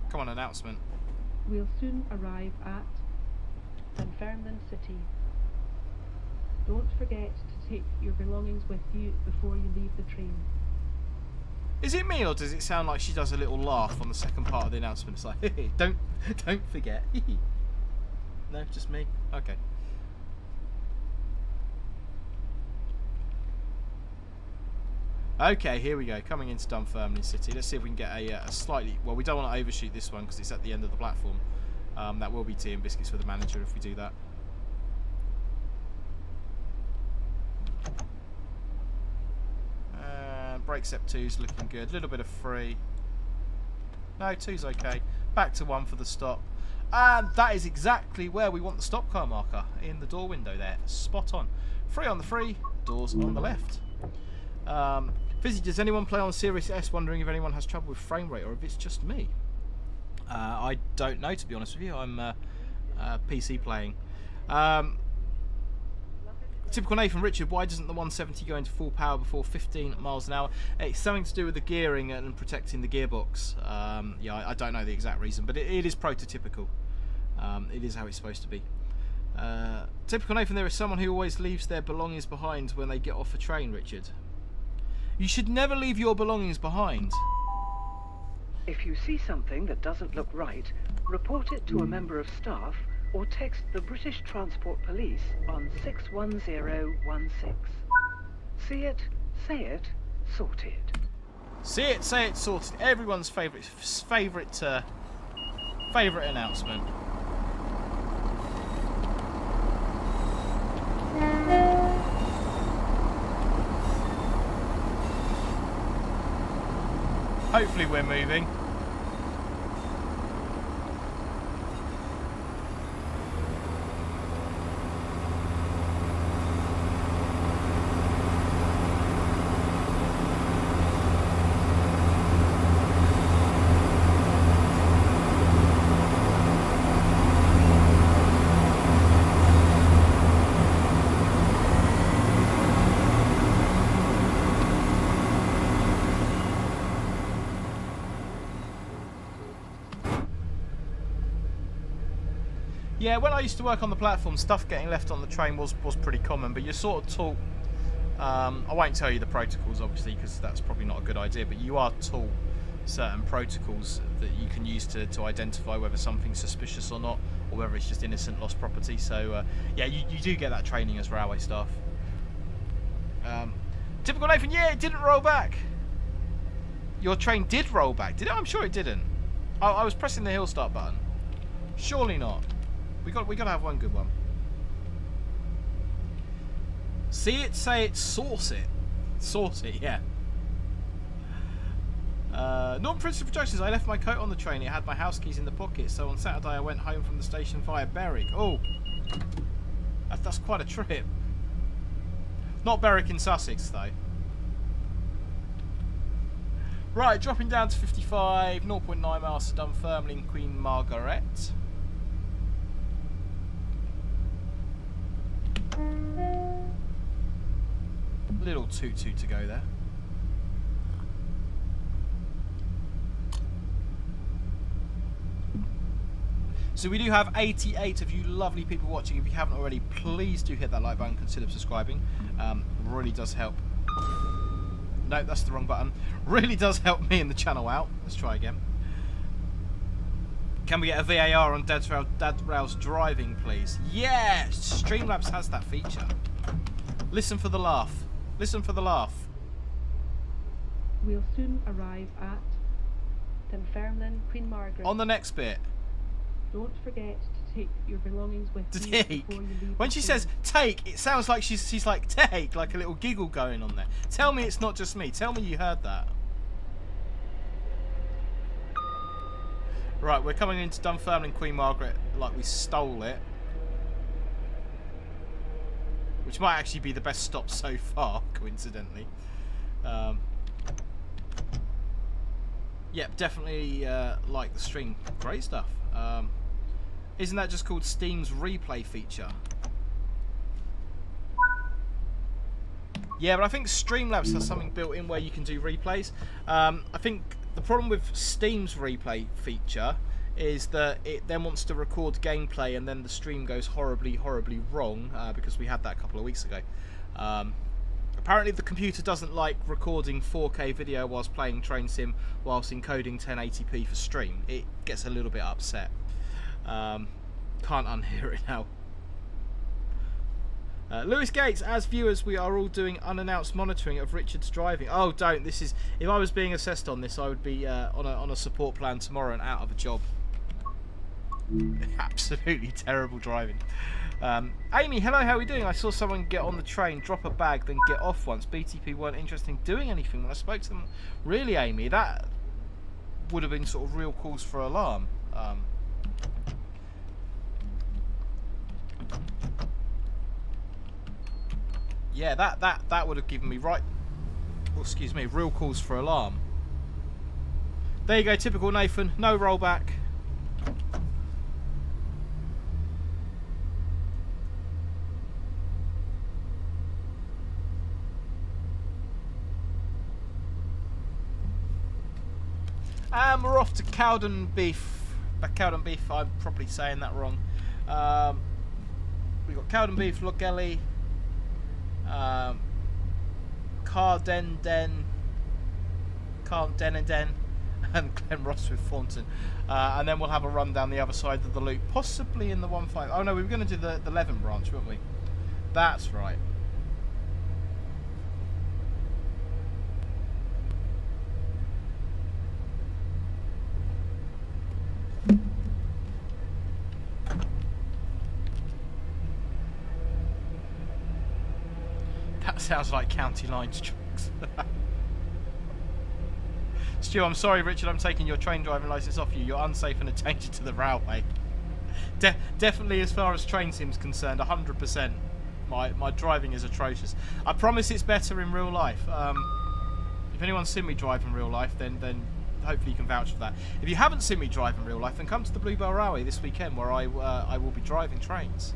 Speaker 1: Come on, announcement.
Speaker 4: We'll soon arrive at Dunfermline City. Don't forget to take your belongings with you before you leave the train.
Speaker 1: Is it me, or does it sound like she does a little laugh on the second part of the announcement? It's like, hey, don't forget. No, just me. Okay. Okay, here we go. Coming into Dunfermline City. Let's see if we can get a slightly... Well, we don't want to overshoot this one because it's at the end of the platform. That will be tea and biscuits for the manager if we do that. brake step 2's looking good. A little bit of 3. No, 2's okay. Back to 1 for the stop. And that is exactly where we want the stop car marker, in the door window there. Spot on. 3 on the 3, doors on the left. Fizzy, does anyone play on Series S, wondering if anyone has trouble with frame rate or if it's just me? I don't know, to be honest with you. I'm PC playing. Typical Nathan Richard, why doesn't the 170 go into full power before 15 miles an hour? It's something to do with the gearing and protecting the gearbox. Yeah, I don't know the exact reason, but it is prototypical. It is how it's supposed to be. Typical Nathan, there is someone who always leaves their belongings behind when they get off a train, Richard. You should never leave your belongings behind.
Speaker 8: If you see something that doesn't look right, report it to a member of staff or text the British Transport Police on 61016. See it, say it, sorted.
Speaker 1: See it, say it, sorted. Everyone's favourite announcement. Hopefully we're moving. Yeah, when I used to work on the platform, stuff getting left on the train was pretty common, but you're sort of taught, I won't tell you the protocols obviously because that's probably not a good idea, but you are taught certain protocols that you can use to identify whether something's suspicious or not, or whether it's just innocent lost property. So yeah, you do get that training as railway staff. Typical Nathan, yeah, it didn't roll back. Your train did roll back, did it? I'm sure it didn't. I was pressing the hill start button. Surely not. We got to have one good one. See it, say it, source it. Source it, yeah. Norton Princeton Productions, I left my coat on the train. It had my house keys in the pocket, so on Saturday I went home from the station via Berwick. Oh, that's quite a trip. Not Berwick in Sussex, though. Right, dropping down to 55, 0.9 miles to Dunfermline, Queen Margaret. Little toot-toot to go there. So we do have 88 of you lovely people watching. If you haven't already, please do hit that like button, consider subscribing. Really does help. No, that's the wrong button. Really does help me and the channel out. Let's try again. Can we get a VAR on Dad Rail's driving, please? Yes! Streamlabs has that feature. Listen for the laugh. Listen for the laugh.
Speaker 4: We'll soon arrive at Dunfermline, Queen Margaret.
Speaker 1: On the next bit.
Speaker 4: Don't forget to take your belongings with you before you leave.
Speaker 1: When she says take, it sounds like she's like take, like a little giggle going on there. Tell me it's not just me. Tell me you heard that. Right, we're coming into Dunfermline, Queen Margaret, like we stole it. Which might actually be the best stop so far, coincidentally. Yep, definitely like the stream. Great stuff. Isn't that just called Steam's replay feature? Yeah, but I think Streamlabs has something built in where you can do replays. I think the problem with Steam's replay feature is that it then wants to record gameplay and then the stream goes horribly wrong, because we had that a couple of weeks ago. Apparently the computer doesn't like recording 4K video whilst playing Train Sim whilst encoding 1080p for stream. It gets a little bit upset. Can't unhear it now. Lewis Gates, as viewers, we are all doing unannounced monitoring of Richard's driving. Oh, don't. This is. If I was being assessed on this, I would be on a support plan tomorrow and out of a job. Absolutely terrible driving. Amy, hello, how are we doing? I saw someone get on the train, drop a bag, then get off once. BTP weren't interested in doing anything when I spoke to them. Really, Amy? That would have been sort of real cause for alarm. Yeah, that would have given me real cause for alarm. There you go, typical Nathan, no rollback. And we're off to Cowdenbeath. Cowdenbeath, I'm probably saying that wrong. We've got Cowdenbeath, Lochgelly, Cardenden, and Glenrothes with Thornton. And then we'll have a run down the other side of the loop, possibly in the 1-5. Oh no, we were going to do the Leven branch, weren't we? That's right. That sounds like County Lines trucks. Stu, I'm sorry, Richard, I'm taking your train driving licence off you. You're unsafe and a danger to the railway. Definitely, as far as train sim's concerned, 100%. My driving is atrocious. I promise it's better in real life. If anyone's seen me drive in real life, then hopefully you can vouch for that. If you haven't seen me drive in real life, then come to the Bluebell Railway this weekend, where I will be driving trains.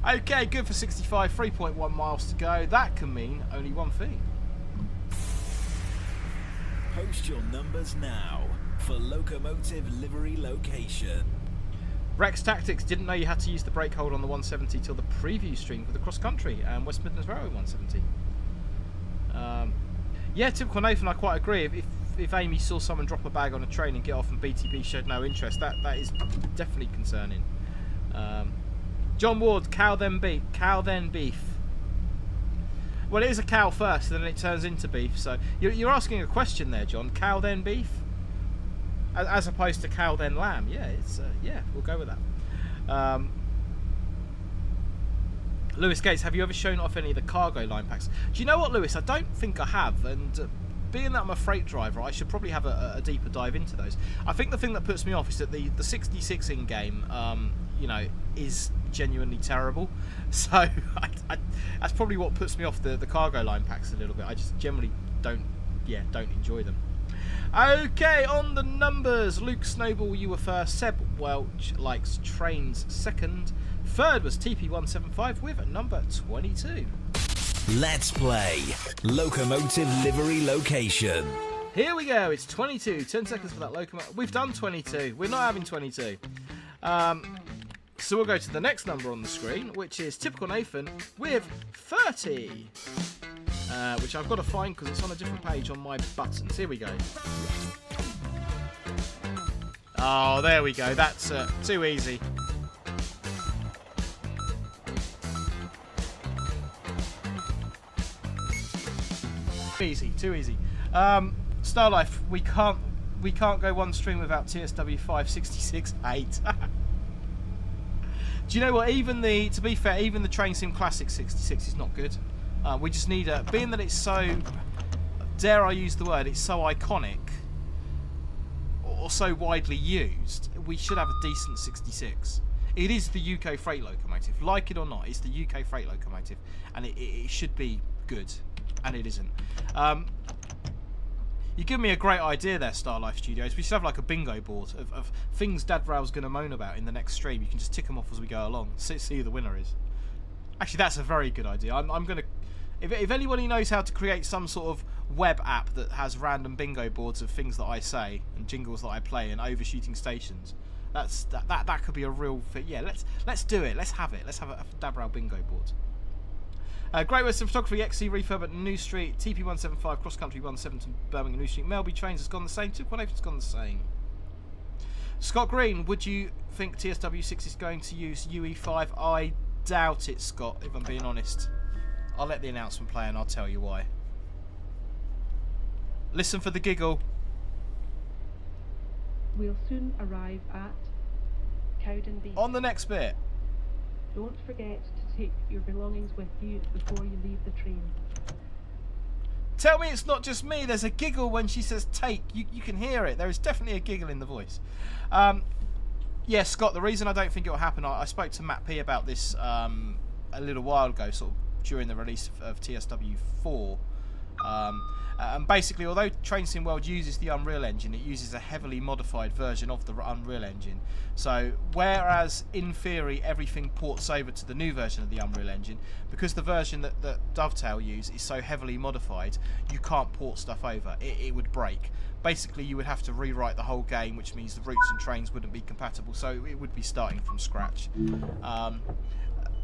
Speaker 1: Okay, good for 65, 3.1 miles to go. That can mean only one fee.
Speaker 5: Post your numbers now for Locomotive Livery Location.
Speaker 1: Rex Tactics didn't know you had to use the brake hold on the 170 till the preview stream for the cross country and West Midlands Railway 170. Yeah, typical Nathan, I quite agree. If Amy saw someone drop a bag on a train and get off and BTP showed no interest, that is definitely concerning. John Ward, Cowdenbeath. Well, it is a cow first, and then it turns into beef. So you're asking a question there, John. Cowdenbeath, as opposed to Cowden lamb. Yeah, it's yeah, we'll go with that. Lewis Gates, have you ever shown off any of the cargo line packs? Do you know what, Lewis? I don't think I have, and being that I'm a freight driver, I should probably have a deeper dive into those. I think the thing that puts me off is that the 66 in game, you know, is genuinely terrible. So that's probably what puts me off the cargo line packs a little bit. I just generally don't enjoy them. Okay, on the numbers. Luke Snowball, you were first. Seb Welch likes trains second. Third was TP175 with number 22.
Speaker 5: Let's play Locomotive Livery Location.
Speaker 1: Here we go, it's 22. 10 seconds for that locomotive. We've done 22. We're not having 22. So we'll go to the next number on the screen, which is typical Nathan with 30. Which I've got to find because it's on a different page on my buttons. Here we go. Oh, there we go. That's too easy. Too easy. Starlife, we can't go one stream without TSW 566.8. Do you know what? To be fair, even the Train Sim Classic 66 is not good. We just need being that it's so, dare I use the word, it's so iconic or so widely used, we should have a decent 66. It is the UK freight locomotive, like it or not. It's the UK freight locomotive, and it should be good, and it isn't. You give me a great idea there, Starlife Studios. We should have like a bingo board of things Dad Rail's going to moan about in the next stream. You can just tick them off as we go along. See who the winner is. Actually, that's a very good idea. I'm going to... If anybody knows how to create some sort of web app that has random bingo boards of things that I say and jingles that I play and overshooting stations, that could be a real fit. Yeah, let's do it. Let's have it. Let's have a Dad Rail bingo board. Great Western Photography, XC Refurb at New Street, TP175, Cross Country 170, Birmingham New Street, Melby Trains has gone the same, 218's gone the same. Scott Green, would you think TSW6 is going to use UE5? I doubt it, Scott, if I'm being honest. I'll let the announcement play and I'll tell you why. Listen for the giggle.
Speaker 4: We'll soon arrive at Cowdenbeath.
Speaker 1: On the next bit.
Speaker 4: Don't forget to take your belongings with you before you leave the train.
Speaker 1: Tell me it's not just me. There's a giggle when she says take. You can hear it. There is definitely a giggle in the voice. Yeah, Scott, the reason I don't think it will happen, I spoke to Matt P about this a little while ago, sort of during the release of TSW 4. And basically, although Train Sim World uses the Unreal Engine, it uses a heavily modified version of the Unreal Engine. So, whereas in theory everything ports over to the new version of the Unreal Engine, because the version that Dovetail use is so heavily modified, you can't port stuff over. It would break. Basically, you would have to rewrite the whole game, which means the routes and trains wouldn't be compatible, so it would be starting from scratch.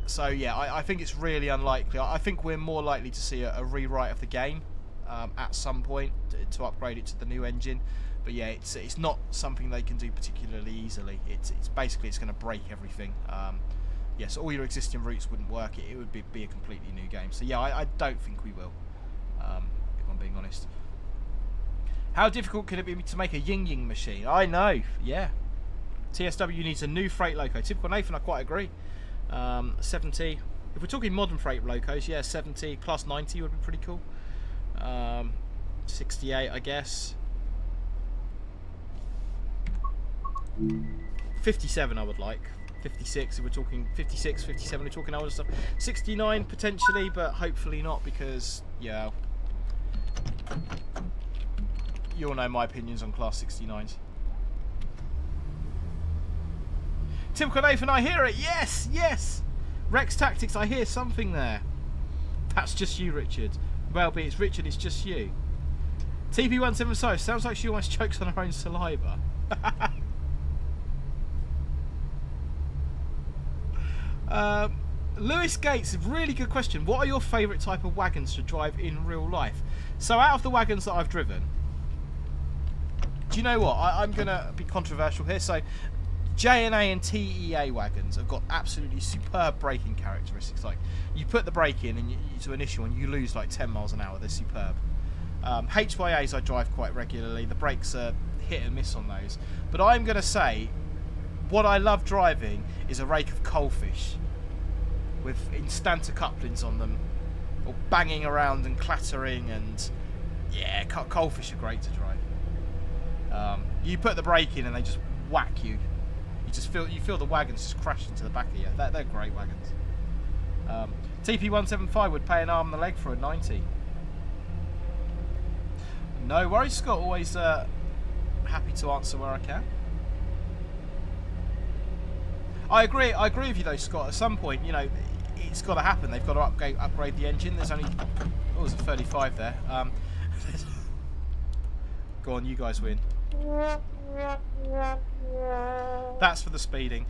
Speaker 1: So yeah, I think it's really unlikely. I think we're more likely to see a rewrite of the game at some point to upgrade it to the new engine. But yeah, it's not something they can do particularly easily. It's basically it's going to break everything. Yes, all your existing routes wouldn't work. It would be a completely new game. So yeah, I don't think we will, if I'm being honest. How difficult could it be to make a yin-yin machine? I know, yeah. TSW needs a new freight loco. Typical Nathan, I quite agree. 70. If we're talking modern freight locos, yeah, 70 plus 90 would be pretty cool. 68, I guess. 57 I would like. 56 if we're talking 56, 57 we're talking older stuff. 69 potentially, but hopefully not, because yeah, you all know my opinions on Class 69s. Typical Nathan, I hear it. Yes, yes. Rex Tactics, I hear something there. That's just you, Richard. Well, be it's Richard, it's just you. TP175 sounds like she almost chokes on her own saliva. Lewis Gates, really good question. What are your favourite type of wagons to drive in real life? So out of the wagons that I've driven, do you know what? I'm going to be controversial here. So JNA and TEA wagons have got absolutely superb braking characteristics. Like, you put the brake in and to initial and you lose like 10 miles an hour. They're superb. HYAs I drive quite regularly. The brakes are hit and miss on those. But I'm going to say what I love driving is a rake of coalfish with instanter couplings on them, or banging around and clattering, and yeah, coalfish are great to drive. You put the brake in and they just whack you. You feel the wagons just crash into the back of you. They're great wagons. TP175 would pay an arm and a leg for a 90. No worries, Scott. Always happy to answer where I can. I agree with you though, Scott. At some point, you know, it's got to happen. They've got to upgrade the engine. There's only there's a 35 there. Go on, you guys win. That's for the speeding.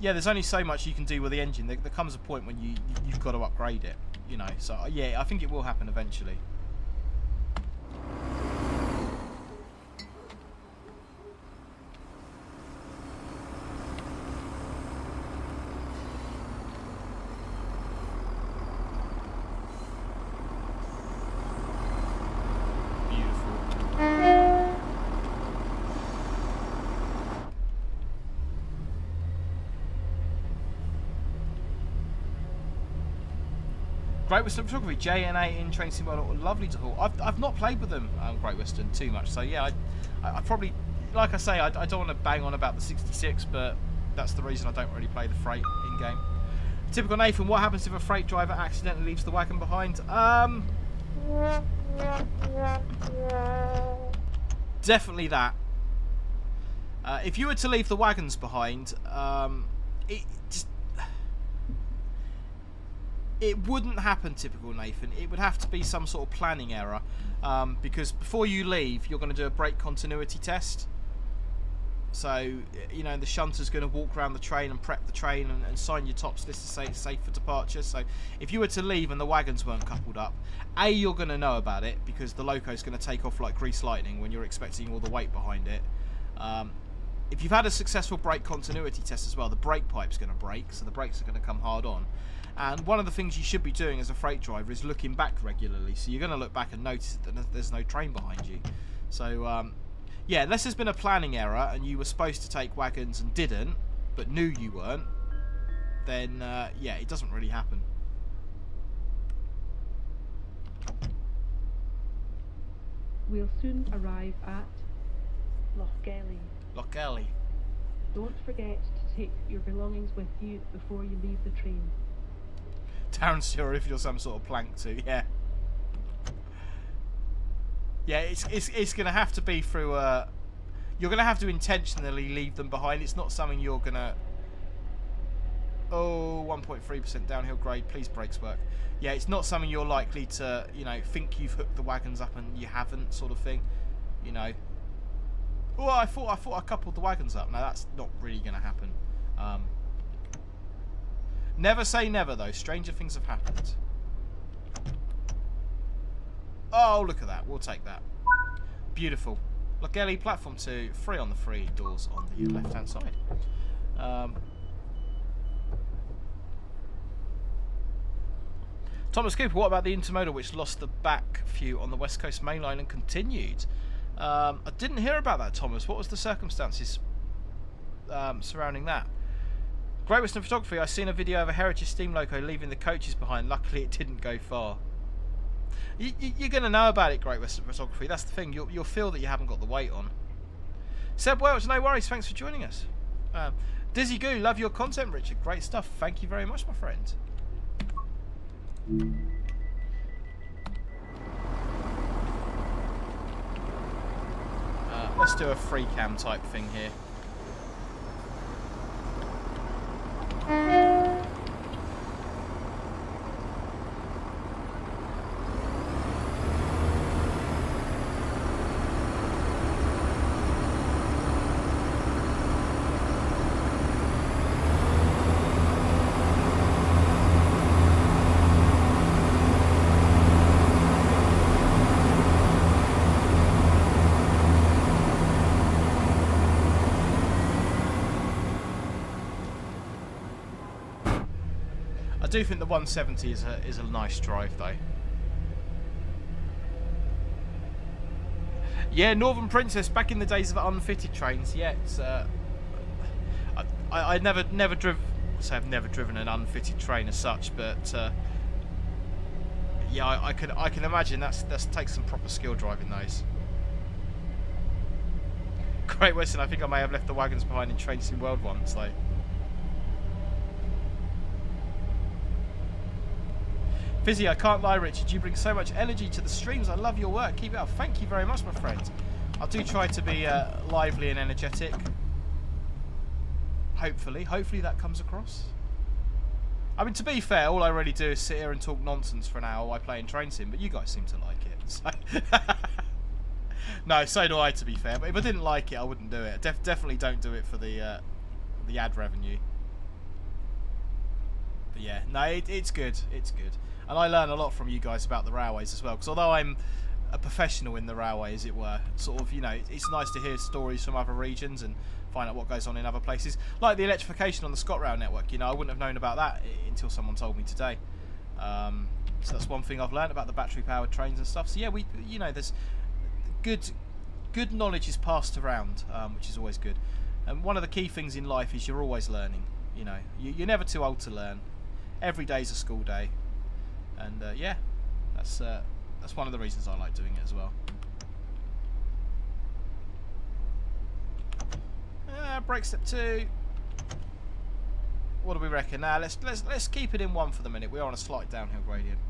Speaker 1: Yeah, there's only so much you can do with the engine. There comes a point when you've got to upgrade it. You know, so yeah, I think it will happen eventually. Great Western Photography, JNA in Train Sim World, lovely to haul. I've not played with them, Great Western, too much, so yeah, I probably, like I say, I don't want to bang on about the 66, but that's the reason I don't really play the freight in-game. Typical Nathan, what happens if a freight driver accidentally leaves the wagon behind? Definitely that. If you were to leave the wagons behind, it wouldn't happen, typical Nathan. It would have to be some sort of planning error, because before you leave, you're going to do a brake continuity test. So, you know, the shunter's going to walk around the train and prep the train and sign your tops list to say it's safe for departure. So, if you were to leave and the wagons weren't coupled up, A, you're going to know about it because the loco's going to take off like grease lightning when you're expecting all the weight behind it. If you've had a successful brake continuity test as well, the brake pipe's going to break, so the brakes are going to come hard on. And one of the things you should be doing as a freight driver is looking back regularly. So you're going to look back and notice that there's no train behind you. So, yeah, unless there's been a planning error and you were supposed to take wagons and didn't, but knew you weren't, then yeah, it doesn't really happen.
Speaker 4: We'll soon arrive at Lochgelly.
Speaker 1: Lochgelly.
Speaker 4: Don't forget to take your belongings with you before you leave the train.
Speaker 1: Down sure if you're some sort of plank too, yeah. Yeah, it's going to have to be through you're going to have to intentionally leave them behind. It's not something you're going to... Oh, 1.3% downhill grade. Please brakes work. Yeah, it's not something you're likely to, you know, think you've hooked the wagons up and you haven't, sort of thing. You know. Oh, I thought I coupled the wagons up. No, that's not really going to happen. Never say never, though. Stranger things have happened. Oh, look at that. We'll take that. Beautiful. Lochgelly, platform 2, free on the free, doors on the left-hand side. Thomas Cooper, what about the intermodal which lost the back few on the West Coast main line and continued? I didn't hear about that, Thomas. What was the circumstances surrounding that? Great Western Photography, I seen a video of a Heritage steam loco leaving the coaches behind. Luckily it didn't go far. You're going to know about it, Great Western Photography. That's the thing. You'll feel that you haven't got the weight on. Seb Welch, no worries. Thanks for joining us. Dizzy Goo, love your content, Richard. Great stuff. Thank you very much, my friend. Let's do a free cam type thing here. I do think the 170 is a nice drive though. Yeah, Northern Princess back in the days of unfitted trains. Yeah, it's I've never driven an unfitted train as such, but yeah, I can imagine that's takes some proper skill driving those. Great Western, I think I may have left the wagons behind in Train Sim World once though. Fizzy, I can't lie, Richard. You bring so much energy to the streams. I love your work. Keep it up. Thank you very much, my friend. I do try to be lively and energetic. Hopefully that comes across. I mean, to be fair, all I really do is sit here and talk nonsense for an hour while playing Train Sim, but you guys seem to like it. So no, so do I, to be fair. But if I didn't like it, I wouldn't do it. Definitely don't do it for the ad revenue. But yeah, no, it's good. It's good. And I learn a lot from you guys about the railways as well, because although I'm a professional in the railway, as it were, sort of, you know, it's nice to hear stories from other regions and find out what goes on in other places. Like the electrification on the ScotRail network, you know, I wouldn't have known about that until someone told me today. So that's one thing I've learned about the battery-powered trains and stuff. So yeah, you know, there's good knowledge is passed around, which is always good. And one of the key things in life is you're always learning. You know, you're never too old to learn. Every day's a school day. And yeah, that's one of the reasons I like doing it as well. Brake step 2. What do we reckon? Now let's keep it in 1 for the minute. We are on a slight downhill gradient.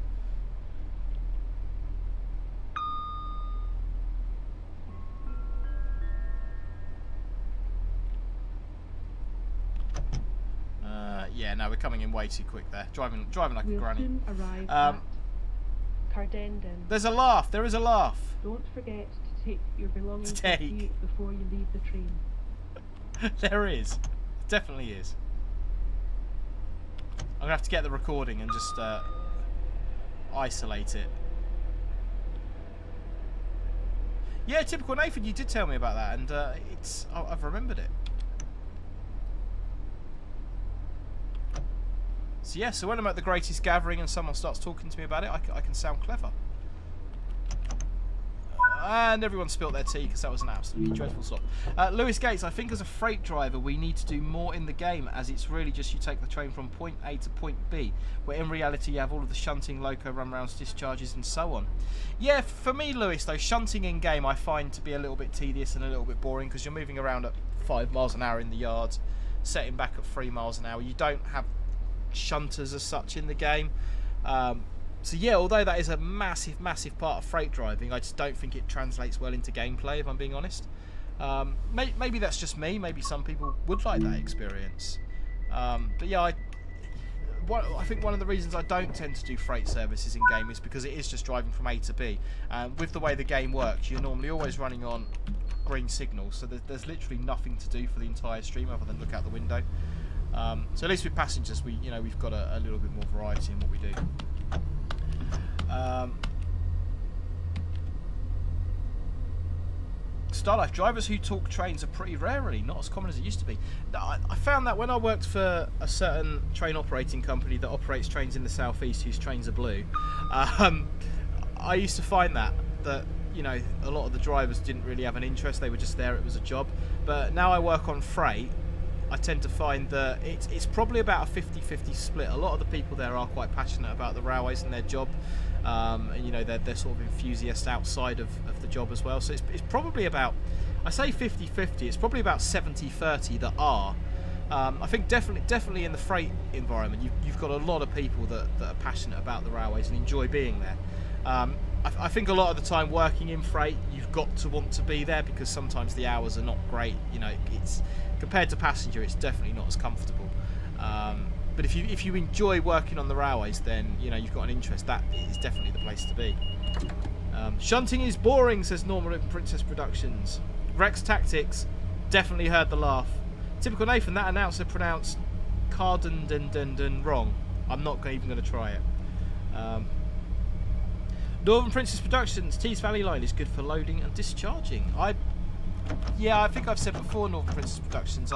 Speaker 1: Yeah, no, we're coming in way too quick there. Driving like a granny.
Speaker 4: Soon arrive at Cardenden.
Speaker 1: There's a laugh. There is a laugh.
Speaker 4: Don't forget to take your belongings with you before you leave the train.
Speaker 1: There is. Definitely is. I'm gonna have to get the recording and just isolate it. Yeah, typical Nathan. You did tell me about that, and I've remembered it. So yeah, so when I'm at the greatest gathering and someone starts talking to me about it, I can sound clever. And everyone spilt their tea because that was an absolutely dreadful slop. Lewis Gates, I think as a freight driver we need to do more in the game, as it's really just you take the train from point A to point B, where in reality you have all of the shunting, loco run rounds, discharges and so on. Yeah, for me, Lewis, though, shunting in game I find to be a little bit tedious and a little bit boring, because you're moving around at 5 miles an hour in the yards, setting back at 3 miles an hour. You don't have shunters as such in the game. So yeah, although that is a massive part of freight driving, I just don't think it translates well into gameplay, if I'm being honest. Maybe that's just me. Maybe some people would like that experience. But yeah, I think one of the reasons I don't tend to do freight services in game is because it is just driving from A to B. With the way the game works, you're normally always running on green signals, so there's literally nothing to do for the entire stream other than look out the window. So at least with passengers, we've got a little bit more variety in what we do. Starlife, drivers who talk trains are pretty rarely, not as common as it used to be. I found that when I worked for a certain train operating company that operates trains in the southeast whose trains are blue, I used to find that a lot of the drivers didn't really have an interest. They were just there, it was a job. But now I work on freight, I tend to find that it's probably about a 50-50 split. A lot of the people there are quite passionate about the railways and their job, and they're sort of enthusiasts outside of the job as well. So it's probably about, I say 50-50, it's probably about 70-30 that are. I think definitely in the freight environment, you've got a lot of people that are passionate about the railways and enjoy being there. I think a lot of the time working in freight, you've got to want to be there because sometimes the hours are not great. It's compared to passenger, it's definitely not as comfortable. But if you enjoy working on the railways, then you've got an interest. That is definitely the place to be. Shunting is boring, says Norma in Princess Productions. Rex Tactics, definitely heard the laugh. Typical Nathan, that announcer pronounced Cardenden wrong. I'm not even going to try it. Northern Princess Productions, Tees Valley Line is good for loading and discharging. I think I've said before, Northern Princess Productions,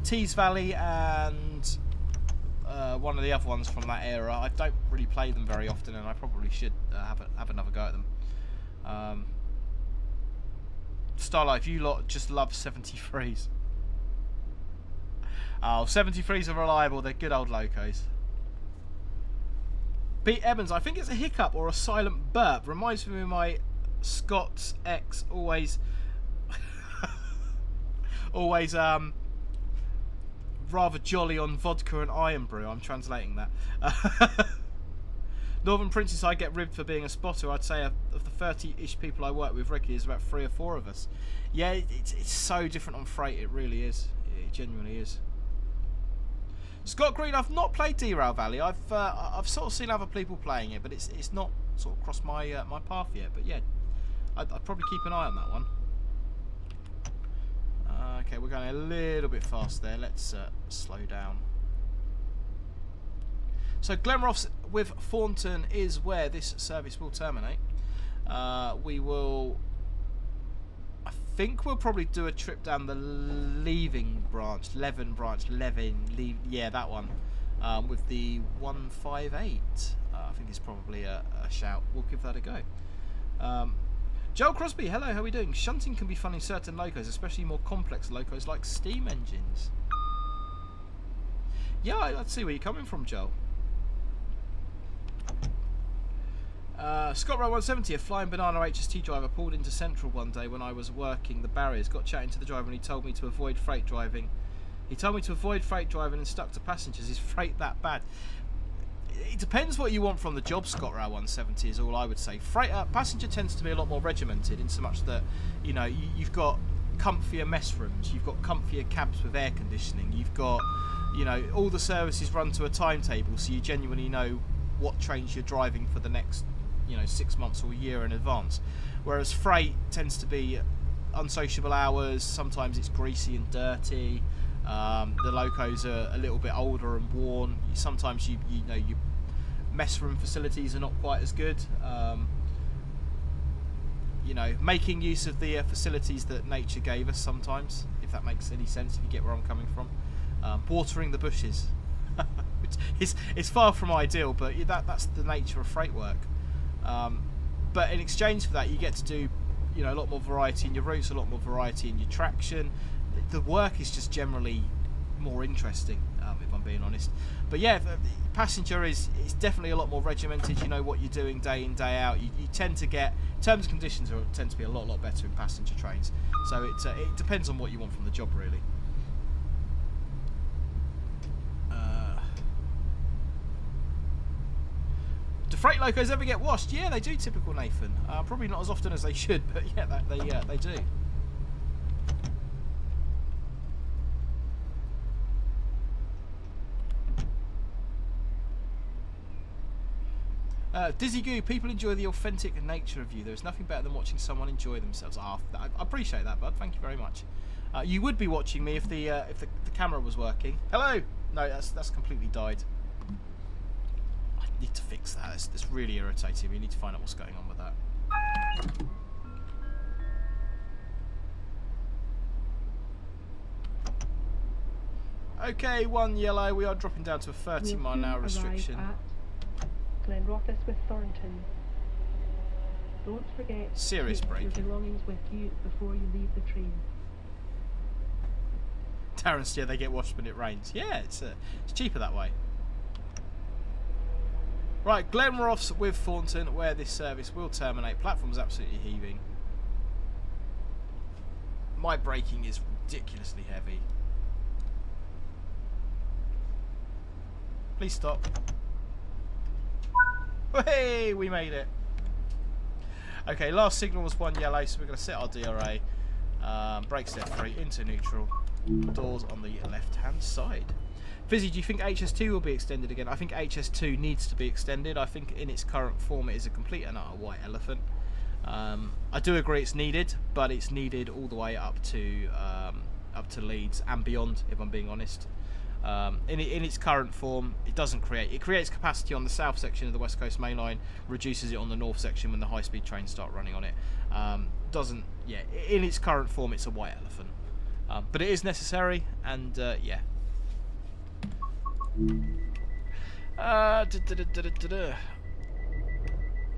Speaker 1: Tees Valley and one of the other ones from that era, I don't really play them very often, and I probably should have another go at them. Starlife, you lot just love 73s. Oh, 73s are reliable, they're good old locos. Pete Evans, I think it's a hiccup or a silent burp. Reminds me of my Scots ex always rather jolly on vodka and iron brew. I'm translating that. Northern Princess, I get ribbed for being a spotter. I'd say of the 30-ish people I work with regularly, there's about 3 or 4 of us. Yeah, it's so different on freight. It really is. It genuinely is. Scott Green, I've not played Derail Valley. I've sort of seen other people playing it, but it's not sort of crossed my my path yet. But yeah, I'd probably keep an eye on that one. Okay, we're going a little bit fast there. Let's slow down. So Glenrothes with Thornton is where this service will terminate. We will, I think we'll probably do a trip down the Leven branch, yeah, that one, with the 158. I think it's probably a shout. We'll give that a go. Joel Crosby, hello, how are we doing? Shunting can be fun in certain locos, especially more complex locos like steam engines. Yeah, I'd see where you're coming from, Joel. ScotRail 170, a flying banana HST driver pulled into Central one day when I was working the barriers, got chatting to the driver and he told me to avoid freight driving. And stuck to passengers. Is freight that bad? It depends what you want from the job. ScotRail 170 is all I would say. Freight passenger tends to be a lot more regimented in so much that you've got comfier mess rooms, you've got comfier cabs with air conditioning, you've got all the services run to a timetable, so you genuinely know what trains you're driving for the next 6 months or a year in advance. Whereas freight tends to be unsociable hours. Sometimes it's greasy and dirty. The locos are a little bit older and worn. Sometimes you mess room facilities are not quite as good. Making use of the facilities that nature gave us sometimes, if that makes any sense, if you get where I'm coming from. Watering the bushes. It's far from ideal, but that's the nature of freight work. but in exchange for that, you get to do, you know, a lot more variety in your routes, a lot more variety in your traction. The work is just generally more interesting, if I'm being honest. But yeah, passenger is definitely a lot more regimented. You know what you're doing day in, day out. You tend to get, terms and conditions tend to be a lot better in passenger trains. So it depends on what you want from the job, really. Do freight locos ever get washed? Yeah, they do, typical Nathan. Probably not as often as they should, but yeah, they do. Dizzy Goo, people enjoy the authentic nature of you. There's nothing better than watching someone enjoy themselves. I appreciate that, bud. Thank you very much. You would be watching me if the camera was working. Hello. No, that's completely died. I need to fix that. It's really irritating. We need to find out what's going on with that. Okay, 1 yellow. We are dropping down to a 30-mile-an-hour restriction.
Speaker 4: Glenrothes with Thornton. Don't forget
Speaker 1: Serious
Speaker 4: to take
Speaker 1: break.
Speaker 4: your belongings with you before you leave the train.
Speaker 1: Terrence, yeah, they get washed when it rains. Yeah, it's cheaper that way. Right, Glenrothes with Thornton, where this service will terminate. Platform's absolutely heaving. My braking is ridiculously heavy. Please stop. Hey, we made it. Okay, last signal was 1 yellow, so we're going to set our DRA. Brakes left 3 into neutral. Doors on the left-hand side. Fizzy, do you think HS2 will be extended again? I think HS2 needs to be extended. I think in its current form it is a complete and utter white elephant. I do agree it's needed, but it's needed all the way up to Leeds and beyond, if I'm being honest. In its current form, it doesn't create. It creates capacity on the south section of the West Coast Main Line, reduces it on the north section when the high-speed trains start running on it. Doesn't, yeah. In its current form, it's a white elephant, but it is necessary, and yeah.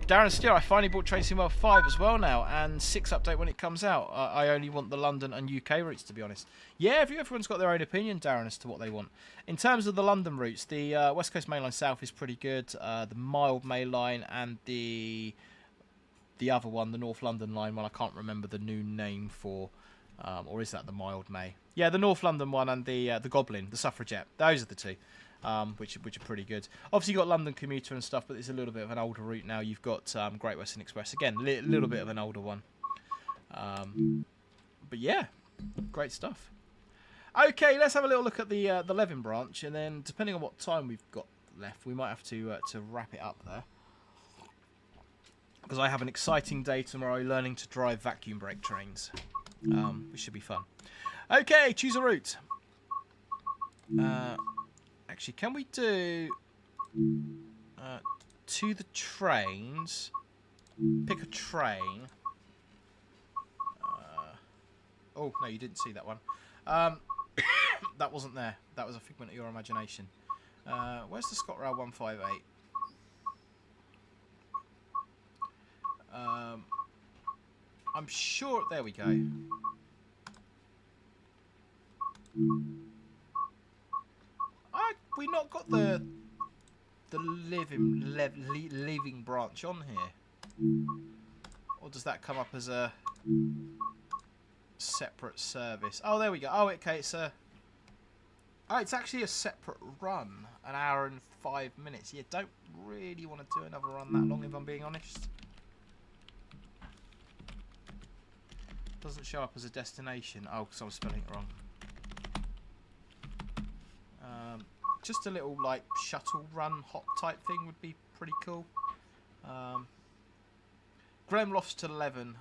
Speaker 1: Darren Steele, I finally bought Tracy Well 5 as well now, and 6 update when it comes out. I only want the London and UK routes, to be honest. Yeah, everyone's got their own opinion, Darren, as to what they want. In terms of the London routes, the West Coast Main Line South is pretty good. The mild Main Line and the other one, the North London Line one, I can't remember the new name for, or is that the mild May? Yeah, the North London one and the Goblin, the Suffragette. Those are the two. Which are pretty good. Obviously, you've got London Commuter and stuff, but it's a little bit of an older route now. You've got Great Western Express again, a little bit of an older one. But yeah, great stuff. Okay, let's have a little look at the Leven branch, and then depending on what time we've got left, we might have to wrap it up there, because I have an exciting day tomorrow, learning to drive vacuum brake trains, which should be fun. Okay, choose a route. Actually, can we do to the trains? Pick a train. Oh no, you didn't see that one. That wasn't there. That was a figment of your imagination. Where's the ScotRail 158? I'm sure. There we go. We not got the living branch on here, or does that come up as a separate service? Oh, there we go. Oh, okay, it's actually a separate run, an hour and 5 minutes. Yeah, don't really want to do another run that long, if I'm being honest. Doesn't show up as a destination. Oh, because I was spelling it wrong. Just a little like shuttle run hop type thing would be pretty cool. Glenrothes to Leven.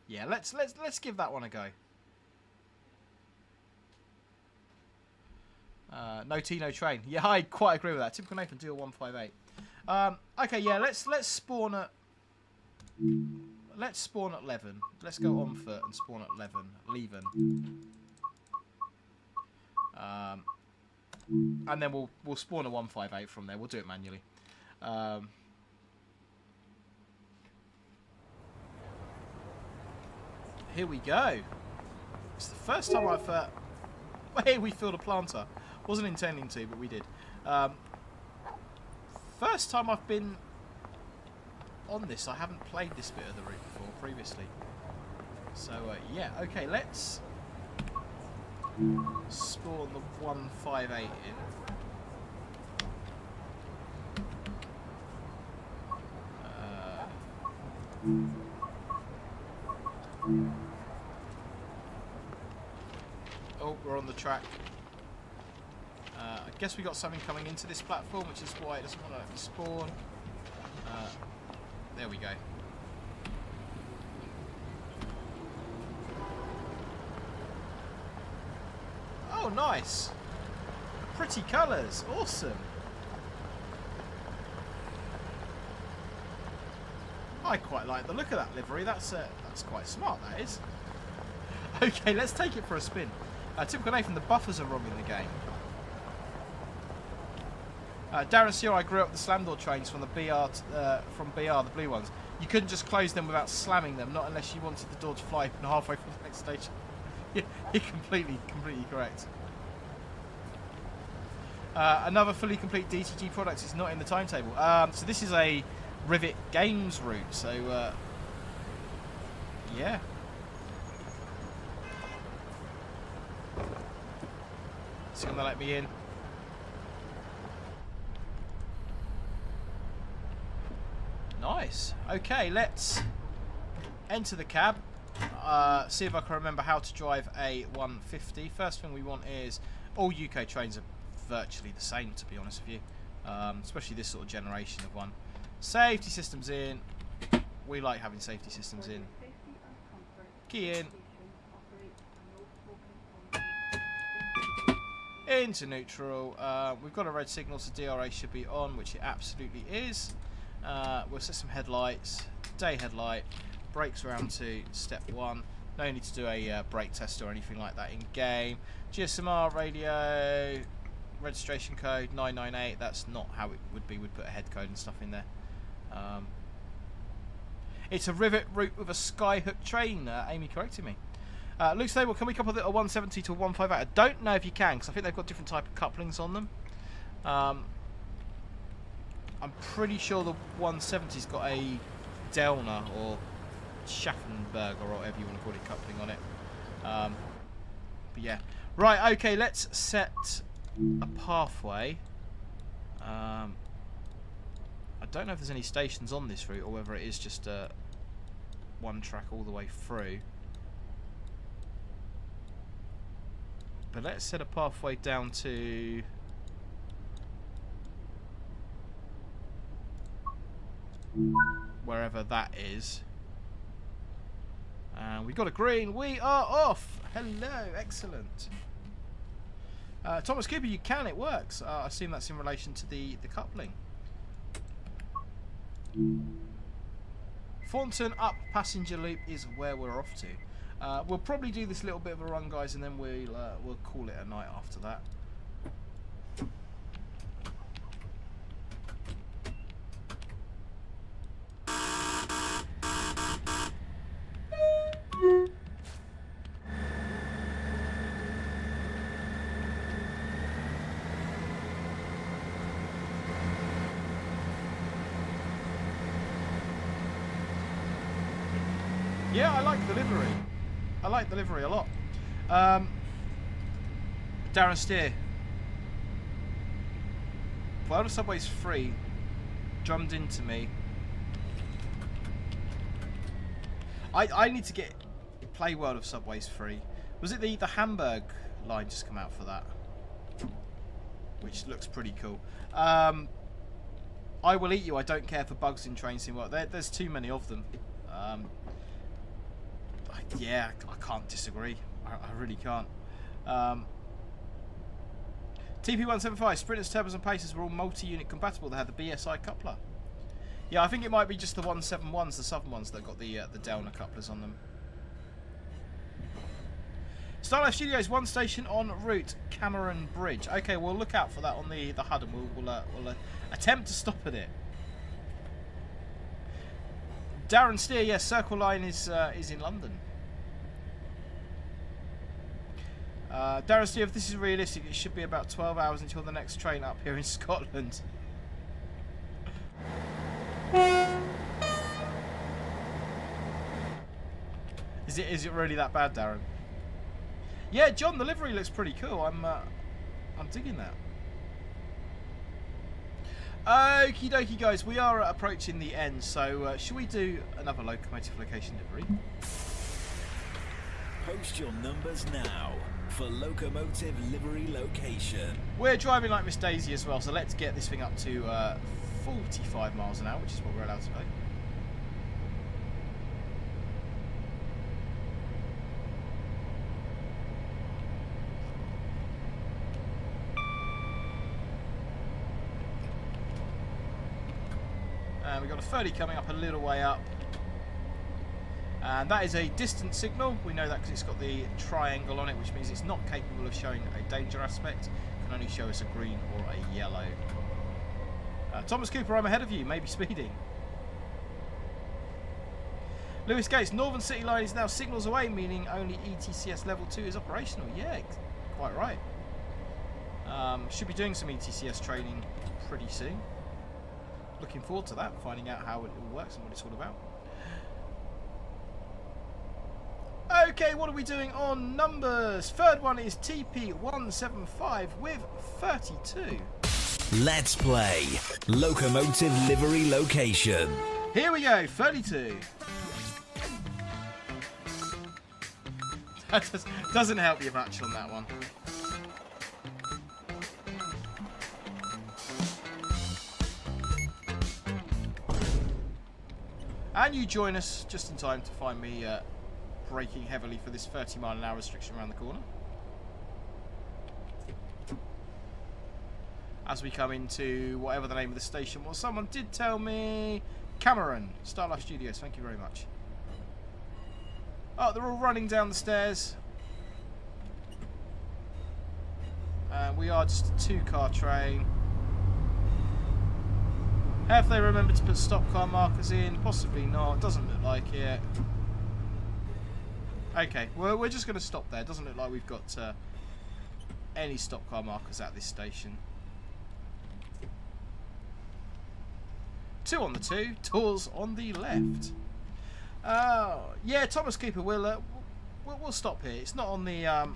Speaker 1: Yeah, let's give that one a go. No tea, no train. Yeah, I quite agree with that. Typical Nathan, do a 158. Okay, yeah, let's spawn at Leven. Let's go on foot and spawn at Leven. And then we'll spawn a 158 from there. We'll do it manually. here we go. It's the first time I've... hey, we filled a planter. Wasn't intending to, but we did. First time I've been on this. I haven't played this bit of the route before previously. So, yeah. Okay, let's spawn the 158 in. Oh, we're on the track. I guess we got something coming into this platform, which is why it doesn't want to let me spawn. There we go. Oh, nice. Pretty colours. Awesome. I quite like the look of that livery. That's quite smart, that is. Okay, let's take it for a spin. Typical Nathan, the buffers are wrong in the game. Darren Sear, I grew up the slam door trains from the BR, the blue ones. You couldn't just close them without slamming them, not unless you wanted the door to fly open halfway from the next station. You're completely correct. Another fully complete DTG product is not in the timetable. So this is a Rivet Games route, so yeah. It's gonna let me in. Nice. Okay, let's enter the cab. See if I can remember how to drive a 150. First thing we want is all UK trains are virtually the same, to be honest with you, especially this sort of generation of one. Safety systems in. We like having safety systems in. Key in. Into neutral. We've got a red signal, so DRA should be on, which it absolutely is. We'll set some headlights. Day headlight. Brakes round to step 1. No need to do a brake test or anything like that in game. GSMR radio. Registration code 998. That's not how it would be. We'd put a head code and stuff in there. It's a rivet route with a skyhook train. Amy corrected me. Luke Stable, can we couple a 170 to a 158? I don't know if you can, because I think they've got different type of couplings on them. I'm pretty sure the 170's got a Delner or Schaffenberg or whatever you want to call it coupling on it. But yeah. Right, okay, let's set a pathway. I don't know if there's any stations on this route or whether it is just one track all the way through. But let's set a pathway down to wherever that is. And we got a green. We are off. Hello, excellent. Thomas Cooper, you can. It works. I assume that's in relation to the coupling. Thornton up passenger loop is where we're off to. We'll probably do this little bit of a run, guys, and then we'll call it a night after that. Yeah, I like the livery. I like the livery a lot. Darren Steer. World of Subway's free. Drummed into me. I need to play World of Subway's free. Was it the Hamburg line just come out for that? Which looks pretty cool. I will eat you. I don't care for bugs in train sim. Well, there's too many of them. Yeah, I can't disagree. I really can't. TP175, Sprinters, Turbos and Pacers were all multi-unit compatible. They had the BSI coupler. Yeah, I think it might be just the 171s, the southern ones, that got the Delner couplers on them. Starlife Studios, one station en route, Cameron Bridge. Okay, we'll look out for that on the HUD and we'll attempt to stop at it. Darren Steer, yes, Circle Line is in London. Darren Steve, if this is realistic, it should be about 12 hours until the next train up here in Scotland. Is it really that bad, Darren? Yeah, John, the livery looks pretty cool. I'm digging that. Okie dokie, guys, we are approaching the end, so should we do another locomotive location livery?
Speaker 5: Post your numbers now for Locomotive Livery Location.
Speaker 1: We're driving like Miss Daisy as well, so let's get this thing up to 45 miles an hour, which is what we're allowed to do. And we've got a 30 coming up a little way up. And that is a distance signal. We know that because it's got the triangle on it, which means it's not capable of showing a danger aspect. It can only show us a green or a yellow. Thomas Cooper, I'm ahead of you, maybe speeding. Lewis Gates, Northern City Line is now signals away, meaning only ETCS level 2 is operational. Yeah, quite right. Should be doing some ETCS training pretty soon. Looking forward to that, finding out how it all works and what it's all about. Okay, what are we doing on numbers? Third one is TP175 with 32.
Speaker 5: Let's play Locomotive Livery Location.
Speaker 1: Here we go, 32. That doesn't help you much on that one. And you join us just in time to find me braking heavily for this 30-mile-an-hour restriction around the corner. As we come into whatever the name of the station was, someone did tell me Cameron, Starlife Studios, thank you very much. Oh, they're all running down the stairs. We are just a 2-car train. Have they remembered to put stop car markers in? Possibly not. Doesn't look like it. Okay, well, we're just going to stop there. Doesn't look like we've got any stop car markers at this station. 2 on the 2, doors on the left. Yeah, Thomas Cooper, we'll stop here. It's not on the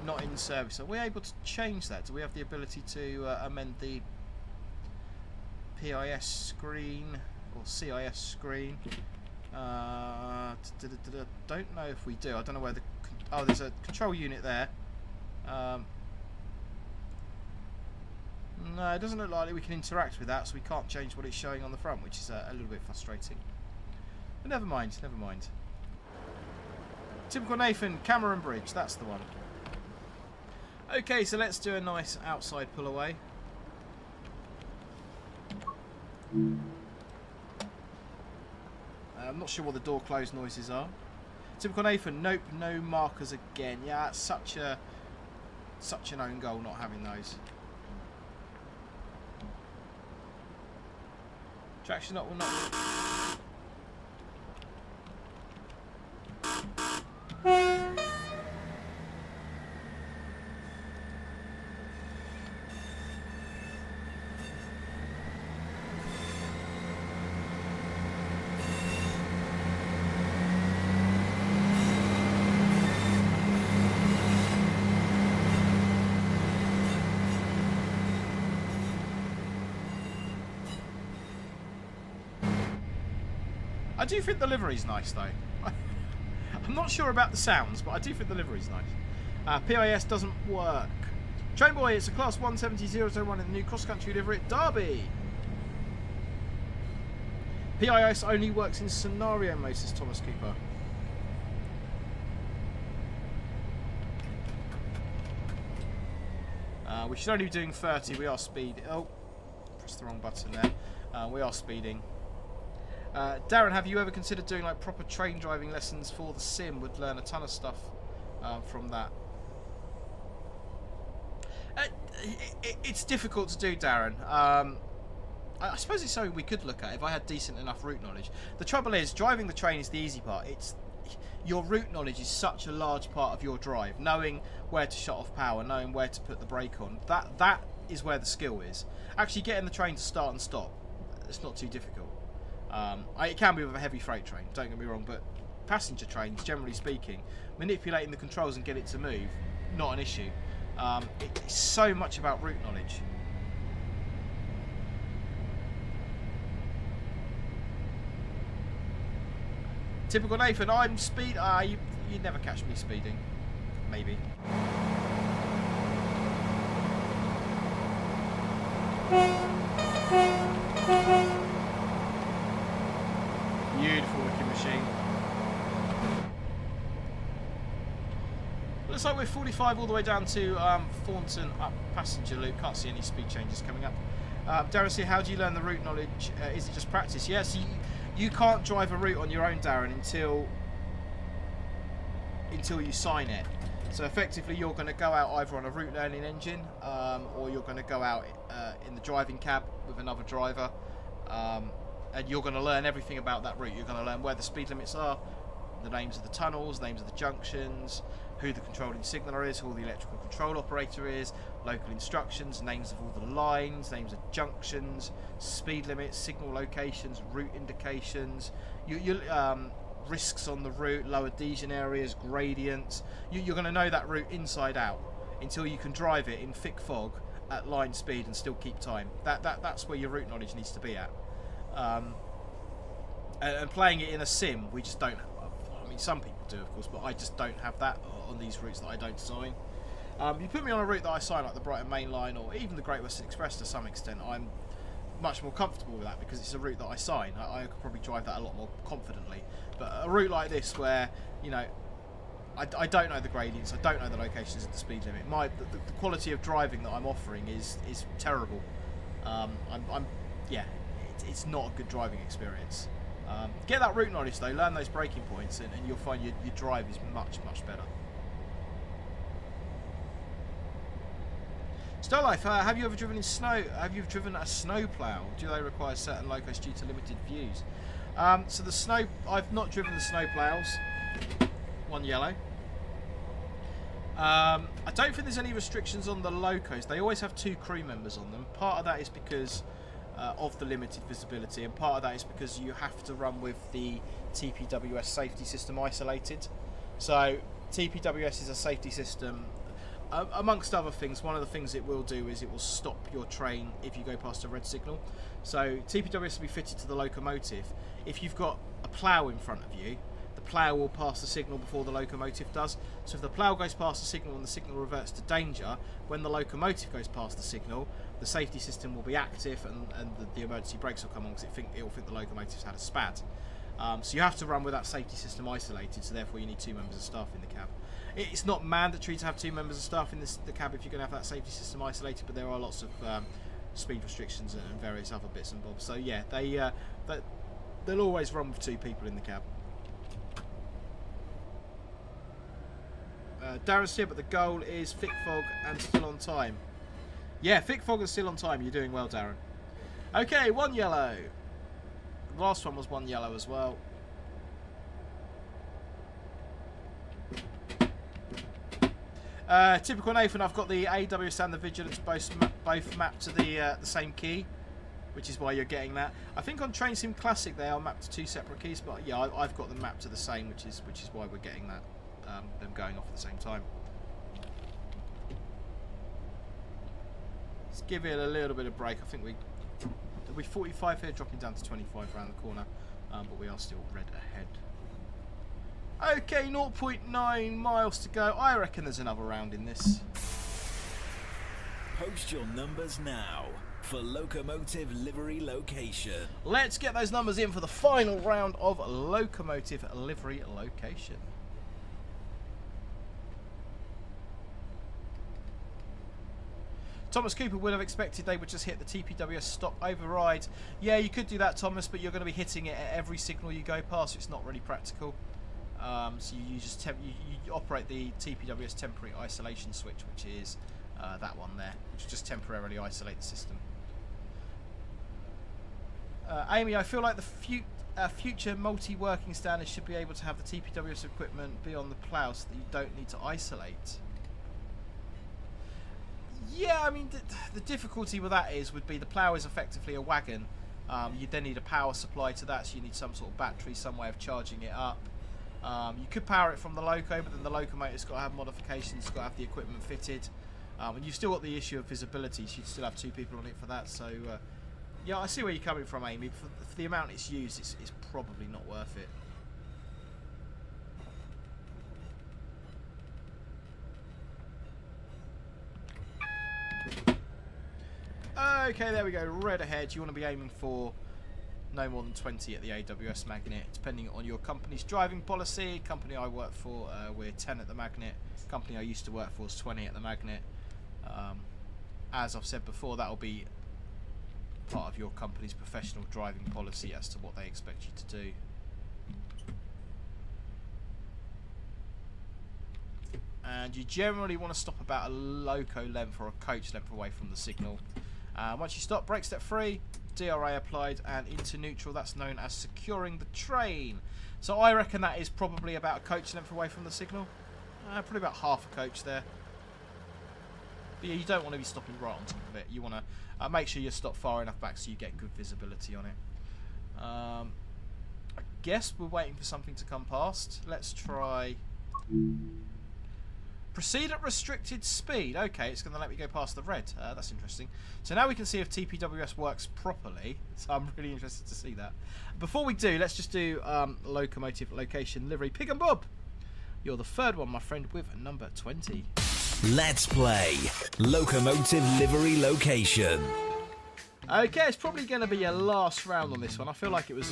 Speaker 1: not in service. Are we able to change that? Do we have the ability to amend the PIS screen or CIS screen? Don't know if we do. I don't know where the... Oh, there's a control unit there. No, it doesn't look like we can interact with that, so we can't change what it's showing on the front, which is a little bit frustrating. But never mind, never mind. Typical Nathan, Cameron Bridge, that's the one. Okay, so let's do a nice outside pull away. I'm not sure what the door close noises are. Typical Nathan, nope, no markers again. Yeah, that's such an own goal not having those. Traction up will not. I do think the livery's nice though. I'm not sure about the sounds, but I do think the livery's nice. PIS doesn't work. Train boy, it's a class 170-001 in the new cross-country livery at Derby. PIS only works in scenario mode, says Thomas Cooper. We should only be doing 30. We are speeding. Oh, pressed the wrong button there. We are speeding. Darren, have you ever considered doing like proper train driving lessons for the sim? Would learn a ton of stuff from that. It's difficult to do, Darren. I suppose it's something we could look at if I had decent enough route knowledge. The trouble is, driving the train is the easy part. Your route knowledge is such a large part of your drive. Knowing where to shut off power, knowing where to put the brake on, that is where the skill is. Actually getting the train to start and stop, it's not too difficult. It can be with a heavy freight train, don't get me wrong, but passenger trains, generally speaking, manipulating the controls and get it to move, not an issue. It's so much about route knowledge. Typical Nathan, I'm speed. You'd never catch me speeding. Maybe. Beautiful looking machine. Looks like we're 45 all the way down to Thornton up passenger loop. Can't see any speed changes coming up. Darren, see, how do you learn the route knowledge? Is it just practice? Yes, you can't drive a route on your own, Darren, until you sign it. So effectively, you're going to go out either on a route learning engine, or you're going to go out in the driving cab with another driver, and you're going to learn everything about that route. You're going to learn where the speed limits are, the names of the tunnels, names of the junctions, who the controlling signaller is, who the electrical control operator is, local instructions, names of all the lines, names of junctions, speed limits, signal locations, route indications, risks on the route, low adhesion areas, gradients. You're going to know that route inside out until you can drive it in thick fog at line speed and still keep time. That's where your route knowledge needs to be at. And playing it in a sim, we just don't have. I mean, some people do, of course, but I just don't have that on these routes that I don't sign. You put me on a route that I sign, like the Brighton Main Line or even the Great Western Express to some extent, I'm much more comfortable with that because it's a route that I sign. I could probably drive that a lot more confidently. But a route like this where, you know, I don't know the gradients, I don't know the locations of the speed limit. The quality of driving that I'm offering is terrible. It's not a good driving experience. Get that route knowledge though, learn those braking points, and you'll find your drive is much better. Starlife, have you ever driven in snow? Have you driven a snow plough? Do they require certain locos due to limited views? So the snow, I've not driven the snow ploughs. One yellow. I don't think there's any restrictions on the locos. They always have 2 crew members on them. Part of that is because of the limited visibility, and part of that is because you have to run with the TPWS safety system isolated. So TPWS is a safety system. Amongst other things, one of the things it will do is it will stop your train if you go past a red signal. So TPWS will be fitted to the locomotive. If you've got a plough in front of you, the plough will pass the signal before the locomotive does. So if the plough goes past the signal and the signal reverts to danger, when the locomotive goes past the signal, the safety system will be active and the emergency brakes will come on because it will think the locomotive's had a spat. So you have to run with that safety system isolated, so therefore you need 2 members of staff in the cab. It's not mandatory to have 2 members of staff in the cab if you're going to have that safety system isolated, but there are lots of speed restrictions and various other bits and bobs. So yeah, they'll always run with 2 people in the cab. Darren's here, but the goal is thick fog and still on time. Yeah, thick fog and still on time. You're doing well, Darren. Okay, 1 yellow. The last one was 1 yellow as well. Typical Nathan, I've got the AWS and the Vigilance both mapped to the same key, which is why you're getting that. I think on Train Sim Classic they are mapped to 2 separate keys, but yeah, I've got them mapped to the same, which is why we're getting that, them going off at the same time. Let's give it a little bit of break. I think we're 45 here, dropping down to 25 around the corner, but we are still red ahead. Okay, 0.9 miles to go. I reckon there's another round in this.
Speaker 5: Post your numbers now for Locomotive Livery Location.
Speaker 1: Let's get those numbers in for the final round of Locomotive Livery Location. Thomas Cooper would have expected they would just hit the TPWS stop override. Yeah, you could do that, Thomas, but you're going to be hitting it at every signal you go past, so it's not really practical. So you just you operate the TPWS temporary isolation switch, which is that one there, which will just temporarily isolate the system. Amy, I feel like the future multi-working standards should be able to have the TPWS equipment be on the plough so that you don't need to isolate. Yeah, I mean, the difficulty with that would be the plough is effectively a wagon. You then need a power supply to that, so you need some sort of battery, some way of charging it up. You could power it from the loco, but then the locomotive's got to have modifications, it's got to have the equipment fitted. And you've still got the issue of visibility, so you'd still have 2 people on it for that. So, yeah, I see where you're coming from, Amy. For the amount it's used, it's probably not worth it. Okay, there we go. Red ahead. You want to be aiming for no more than 20 at the AWS magnet, depending on your company's driving policy. Company I work for, we're 10 at the magnet. Company I used to work for is 20 at the magnet. As I've said before, that will be part of your company's professional driving policy as to what they expect you to do. And you generally want to stop about a loco length or a coach length away from the signal. Once you stop, brake step free, DRA applied, and into neutral. That's known as securing the train. So I reckon that is probably about a coach length away from the signal. Probably about half a coach there. But yeah, you don't want to be stopping right on top of it. You want to make sure you stop far enough back so you get good visibility on it. I guess we're waiting for something to come past. Let's try... Proceed at restricted speed. Okay, it's going to let me go past the red. That's interesting. So now we can see if TPWS works properly. So I'm really interested to see that. Before we do, let's just do Locomotive Location Livery. Pig and Bob, you're the third one, my friend, with number 20.
Speaker 5: Let's play Locomotive Livery Location.
Speaker 1: Okay, it's probably going to be a last round on this one. I feel like it was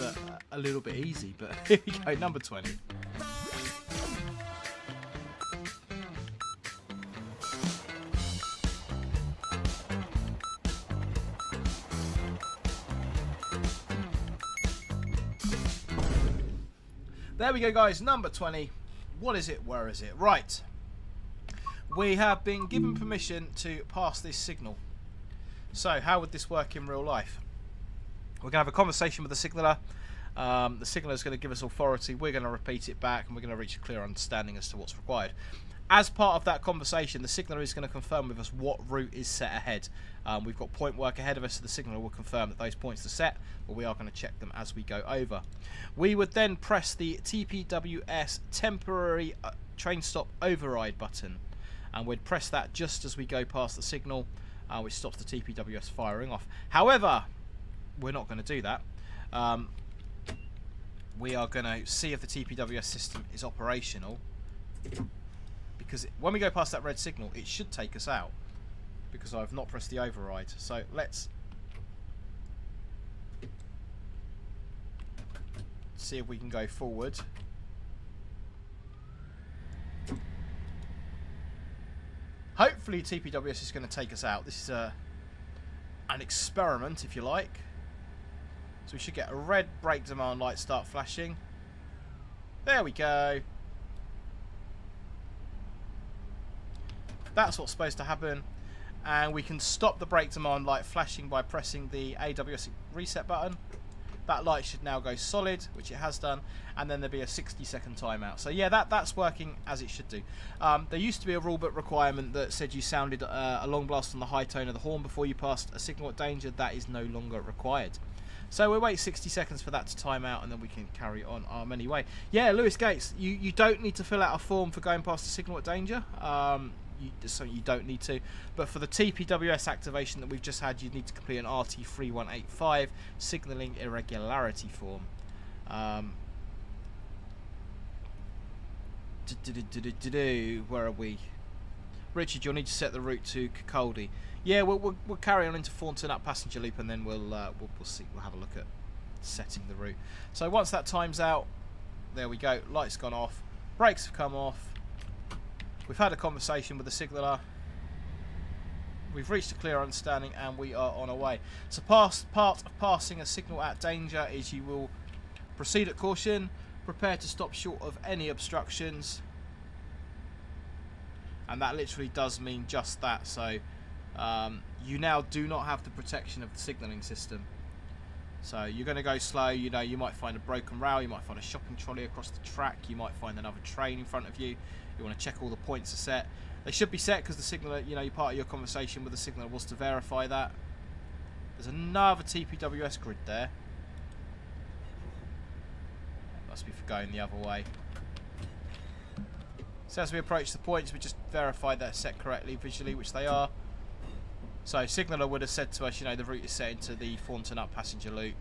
Speaker 1: a little bit easy, but here we go, number 20. There we go, guys. Number 20. What is it? Where is it? Right. We have been given permission to pass this signal. So, how would this work in real life? We're going to have a conversation with the signaller. The signaller is going to give us authority. We're going to repeat it back, and we're going to reach a clear understanding as to what's required. As part of that conversation, the signaller is going to confirm with us what route is set ahead. We've got point work ahead of us, so the signaller will confirm that those points are set, but we are going to check them as we go over. We would then press the TPWS temporary train stop override button, and we'd press that just as we go past the signal, which stops the TPWS firing off. However, we're not going to do that. We are going to see if the TPWS system is operational, because when we go past that red signal, it should take us out, because I've not pressed the override. So let's see if we can go forward. Hopefully TPWS is going to take us out. This is an experiment, if you like. So we should get a red brake demand light start flashing. There we go. That's what's supposed to happen. And we can stop the brake demand light flashing by pressing the AWS reset button. That light should now go solid, which it has done, and then there'll be a 60-second timeout. So yeah, that's working as it should do. There used to be a rulebook requirement that said you sounded a long blast on the high tone of the horn before you passed a signal at danger. That is no longer required. So we'll wait 60 seconds for that to time out, and then we can carry on our merry way. Yeah, Lewis Gates, you don't need to fill out a form for going past a signal at danger. So you don't need to, but for the TPWS activation that we've just had, you need to complete an RT3185 signalling irregularity form. Where are we? Richard, you'll need to set the route to Cowdenbeath. Yeah, we'll carry on into Thornton up passenger loop, and then we'll see. We'll have a look at setting the route. So once that time's out, there we go. Lights gone off, brakes have come off. We've had a conversation with the signaller. We've reached a clear understanding, and we are on our way. So part of passing a signal at danger is you will proceed at caution, prepare to stop short of any obstructions, and that literally does mean just that. So you now do not have the protection of the signalling system. So you're going to go slow. You know, you might find a broken rail, you might find a shopping trolley across the track, you might find another train in front of you. You want to check all the points are set. They should be set because the signaller, you know, part of your conversation with the signaller was to verify that. There's another TPWS grid there. Must be for going the other way. So as we approach the points, we just verify they're set correctly visually, which they are. So signaller would have said to us, you know, the route is set into the Thornton up passenger loop.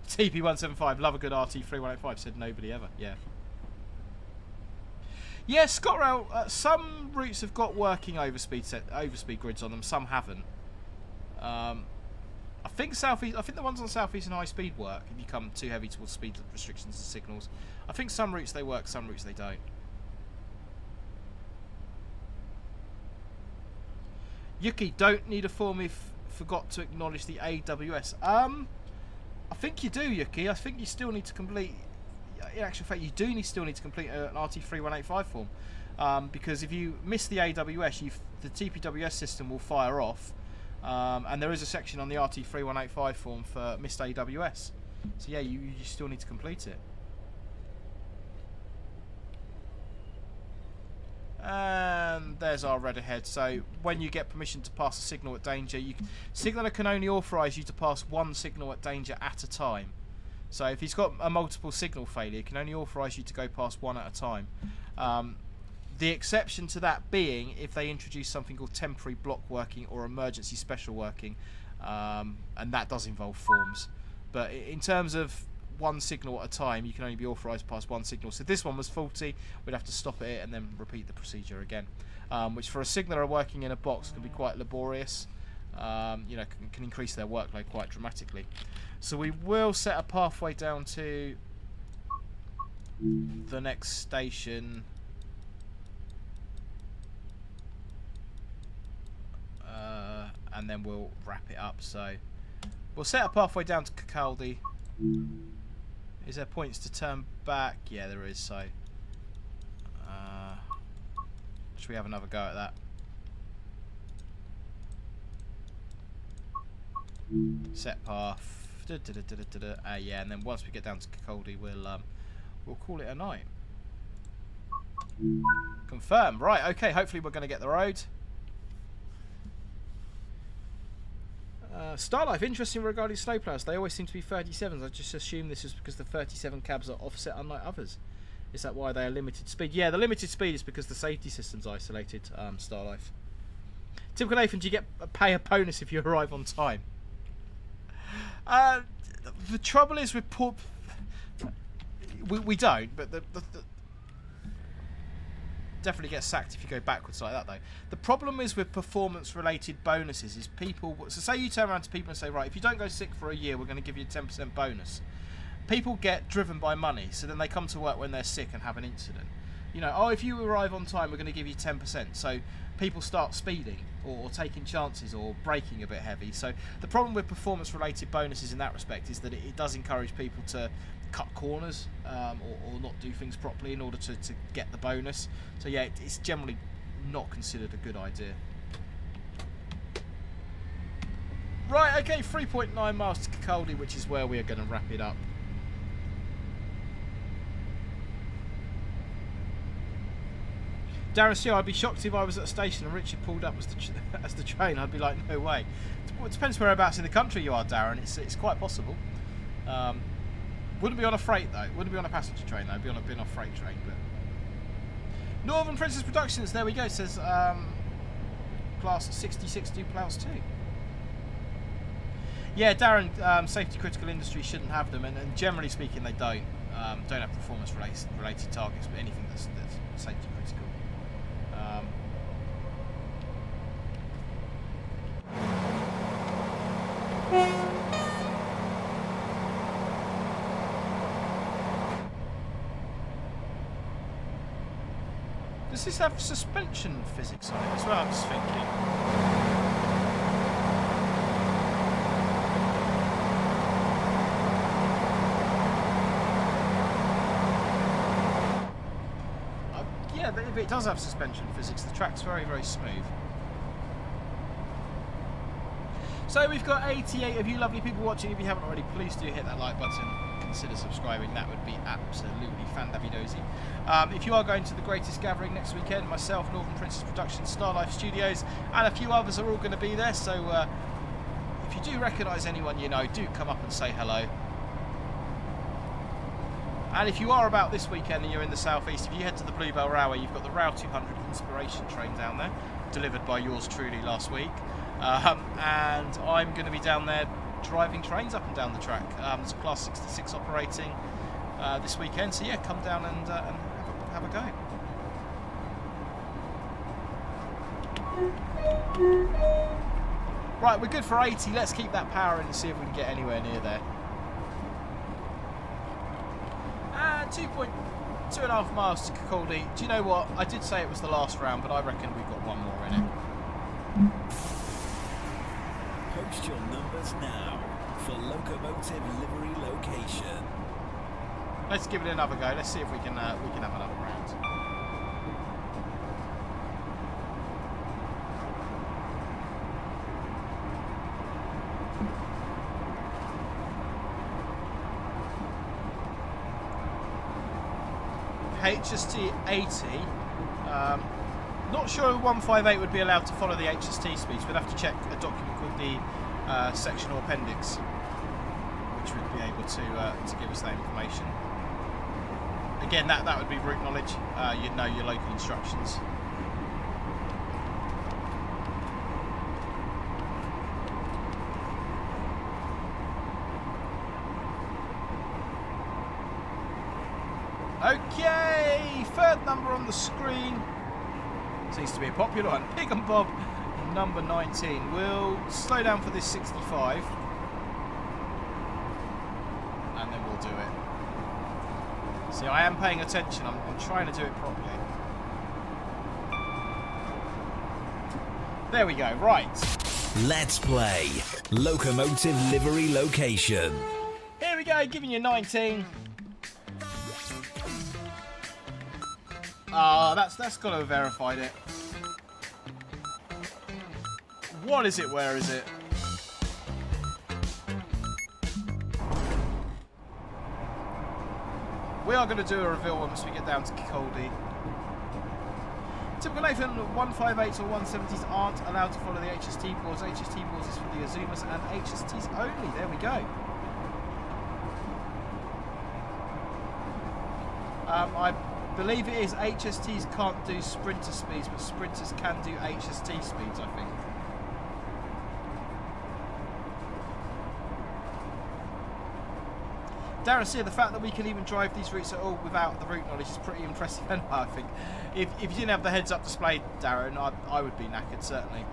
Speaker 1: TP175, love a good RT3185, said nobody ever. Yeah. Yeah, ScotRail, some routes have got working overspeed grids on them, some haven't. I think the ones on South Eastern High Speed work if you come too heavy towards speed restrictions and signals. I think some routes they work, some routes they don't. Yuki, don't need a form if forgot to acknowledge the AWS. I think you do, Yuki. I think you still need to complete. In actual fact, you do still need to complete an RT3185 form, because if you miss the AWS, the TPWS system will fire off, and there is a section on the RT3185 form for missed AWS. So yeah, you still need to complete it. And there's our red ahead. So when you get permission to pass a signal at danger, signaller can only authorise you to pass one signal at danger at a time. So if he's got a multiple signal failure, he can only authorise you to go past one at a time. The exception to that being if they introduce something called temporary block working or emergency special working, and that does involve forms. But in terms of one signal at a time, you can only be authorised past one signal. So if this one was faulty, we'd have to stop it and then repeat the procedure again, which for a signaller working in a box can be quite laborious. You know, can increase their workload quite dramatically. So we will set a pathway down to the next station. And then we'll wrap it up. So we'll set a pathway down to Cowdenbeath. Is there points to turn back? Yeah, there is. So should we have another go at that? Set path. Yeah, and then once we get down to Cowdenbeath, we'll call it a night. Confirm. Right. Okay. Hopefully we're going to get the road. Starlife, interesting regarding snowplows. They always seem to be 37s. I just assume this is because the 37 cabs are offset unlike others. Is that why they are limited speed? Yeah, the limited speed is because the safety system's isolated, Starlife. Typical Nathan, do you pay a bonus if you arrive on time? The trouble is with we don't, but the definitely get sacked if you go backwards like that though. The problem is with performance related bonuses is people, so say you turn around to people and say, right, if you don't go sick for a year, we're going to give you a 10% bonus. People get driven by money, so then they come to work when they're sick and have an incident. You know, oh, if you arrive on time, we're going to give you 10%. So people start speeding or taking chances or braking a bit heavy. So the problem with performance related bonuses in that respect is that it does encourage people to cut corners or not do things properly in order to get the bonus. So yeah, it's generally not considered a good idea. Right, okay, 3.9 miles to Cowdenbeath, which is where we are going to wrap it up. Darren Steele, I'd be shocked if I was at a station and Richard pulled up as the train. I'd be like, no way. It depends whereabouts in the country you are, Darren. It's quite possible. Wouldn't be on a freight though. Wouldn't be on a passenger train though. Be on a freight train. But Northern Princess Productions. There we go. It says class 66 do plows too. Yeah, Darren. Safety critical industry shouldn't have them, and generally speaking, they don't have performance related targets, but anything that's safety critical. Does this have suspension physics on it as well? I'm just thinking. Yeah, if it does have suspension physics, the track's very, very smooth. So we've got 88 of you lovely people watching. If you haven't already, please do hit that like button. Consider subscribing. That would be absolutely fandabidozy. If you are going to the Greatest Gathering next weekend, myself, Northern Princess Productions, Starlife Studios, and a few others are all going to be there. So if you do recognise anyone you know, do come up and say hello. And if you are about this weekend and you're in the southeast, if you head to the Bluebell Railway, you've got the Rail 200 Inspiration train down there, delivered by yours truly last week. And I'm going to be down there driving trains up and down the track. There's a Class 66 operating this weekend, so yeah, come down and have a go. Right, we're good for 80. Let's keep that power in and see if we can get anywhere near there. And 2.5 miles to Kirkcaldy. Do you know what? I did say it was the last round, but I reckon we've got one more in it.
Speaker 5: Post your numbers now for Locomotive Livery Location.
Speaker 1: Let's give it another go. Let's see if we can have another round. HST 80. Not sure 158 would be allowed to follow the HST speeds. We'd have to check a document called the sectional appendix, which would be able to give us that information. Again, that would be route knowledge. You'd know your local instructions. Okay, third number on the screen. Seems to be a popular one. Pig and Bob, number 19. We'll slow down for this 65. And then we'll do it. See, I am paying attention. I'm trying to do it properly. There we go, right.
Speaker 5: Let's play Locomotive Livery Location.
Speaker 1: Here we go, giving you 19. Ah, that's got to have verified it. What is it? Where is it? We are going to do a reveal once we get down to Kirkcaldy. Typical Nathan, 158s or 170s aren't allowed to follow the HST boards. HST boards is for the Azumas and HSTs only. There we go. I believe it is HSTs can't do sprinter speeds, but sprinters can do HST speeds, I think. Darren said the fact that we can even drive these routes at all without the route knowledge is pretty impressive, I think. If you didn't have the heads-up display, Darren, I would be knackered, certainly.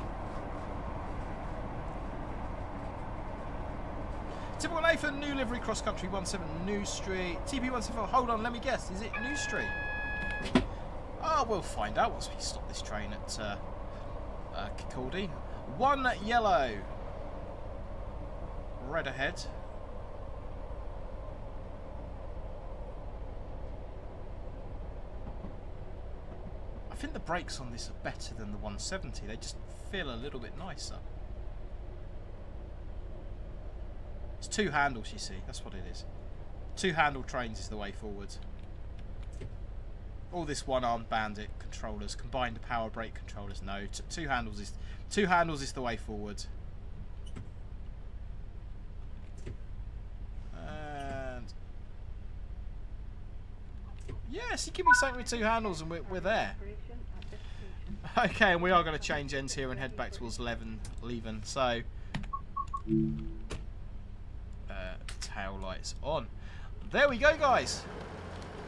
Speaker 1: Typical Nathan, new livery, cross-country, 17 New Street. TP174, hold on, let me guess, is it New Street? Oh, we'll find out once we stop this train at Kirkcaldy. 1 yellow. Red ahead. I think the brakes on this are better than the 170. They just feel a little bit nicer. It's 2 handles, you see. That's what it is. 2 handle trains is the way forward. All this one-armed bandit controllers, combined power brake controllers. No, 2 handles is the way forward. And yes, you give me something with 2 handles, and we're there. Okay, and we are going to change ends here and head back towards Leven. So, tail lights on. There we go, guys.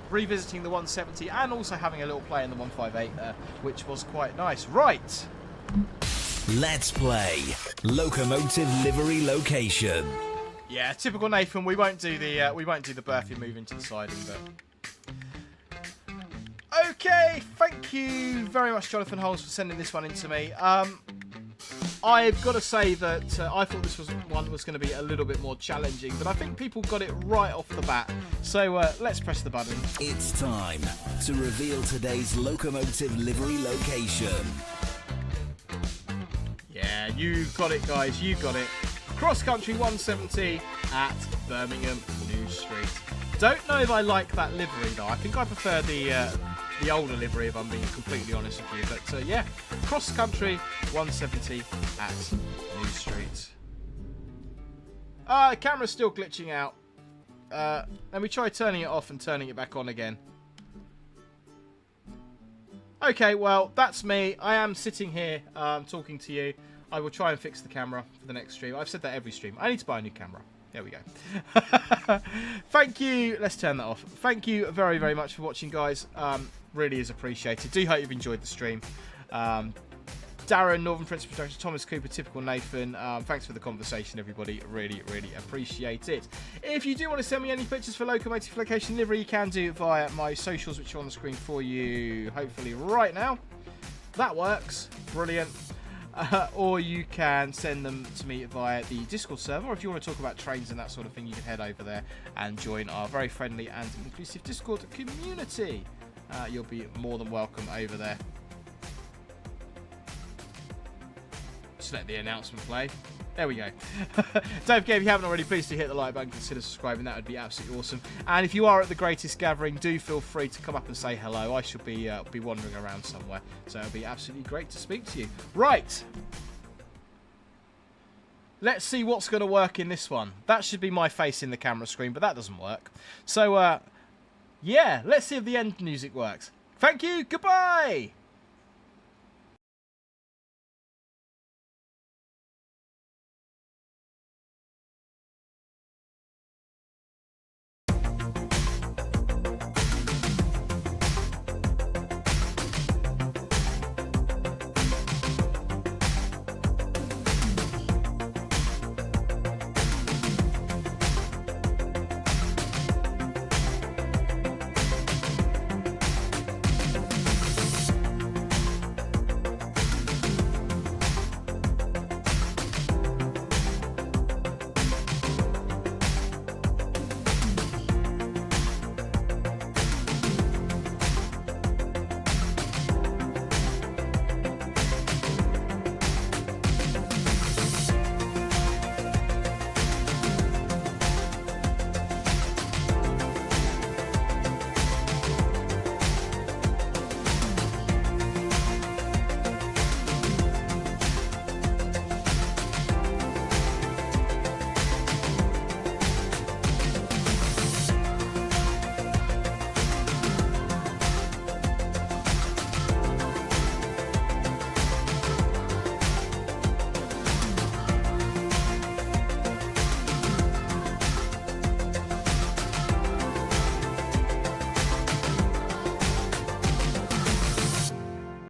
Speaker 1: Revisiting the 170 and also having a little play in the 158, which was quite nice. Right.
Speaker 5: Let's play Locomotive Livery Location.
Speaker 1: Yeah, typical Nathan. We won't do the birthing move into the siding, but. Okay, thank you very much, Jonathan Holmes, for sending this one in to me. I've got to say that I thought this was going to be a little bit more challenging, but I think people got it right off the bat. So let's press the button.
Speaker 5: It's time to reveal today's Locomotive Livery Location.
Speaker 1: Yeah, You got it, guys. You got it. Cross Country 170 at Birmingham New Street. Don't know if I like that livery though. I think I prefer the older livery, if I'm being completely honest with you. But yeah, Cross Country 170 at New Street. Camera's still glitching out. Let me try turning it off and turning it back on again. Okay, well, that's me. I am sitting here talking to you. I will try and fix the camera for the next stream. I've said that every stream. I need to buy a new camera. There we go. Thank you. Let's turn that off. Thank you very, very much for watching, guys. Really is appreciated. Do hope you've enjoyed the stream. Darren, Northern Prince Productions, Thomas Cooper, Typical Nathan. Thanks for the conversation, everybody. Really, really appreciate it. If you do want to send me any pictures for Locomotive Location Livery, you can do it via my socials, which are on the screen for you, hopefully right now. That works. Brilliant. Or you can send them to me via the Discord server. Or if you want to talk about trains and that sort of thing, you can head over there and join our very friendly and inclusive Discord community. You'll be more than welcome over there. Just let the announcement play. There we go. Don't forget, if you haven't already, please do hit the like button, consider subscribing. That would be absolutely awesome. And if you are at the Greatest Gathering, do feel free to come up and say hello. I should be wandering around somewhere, so it'll be absolutely great to speak to you. Right. Let's see what's going to work in this one. That should be my face in the camera screen, but that doesn't work. So, yeah, let's see if the end music works. Thank you. Goodbye.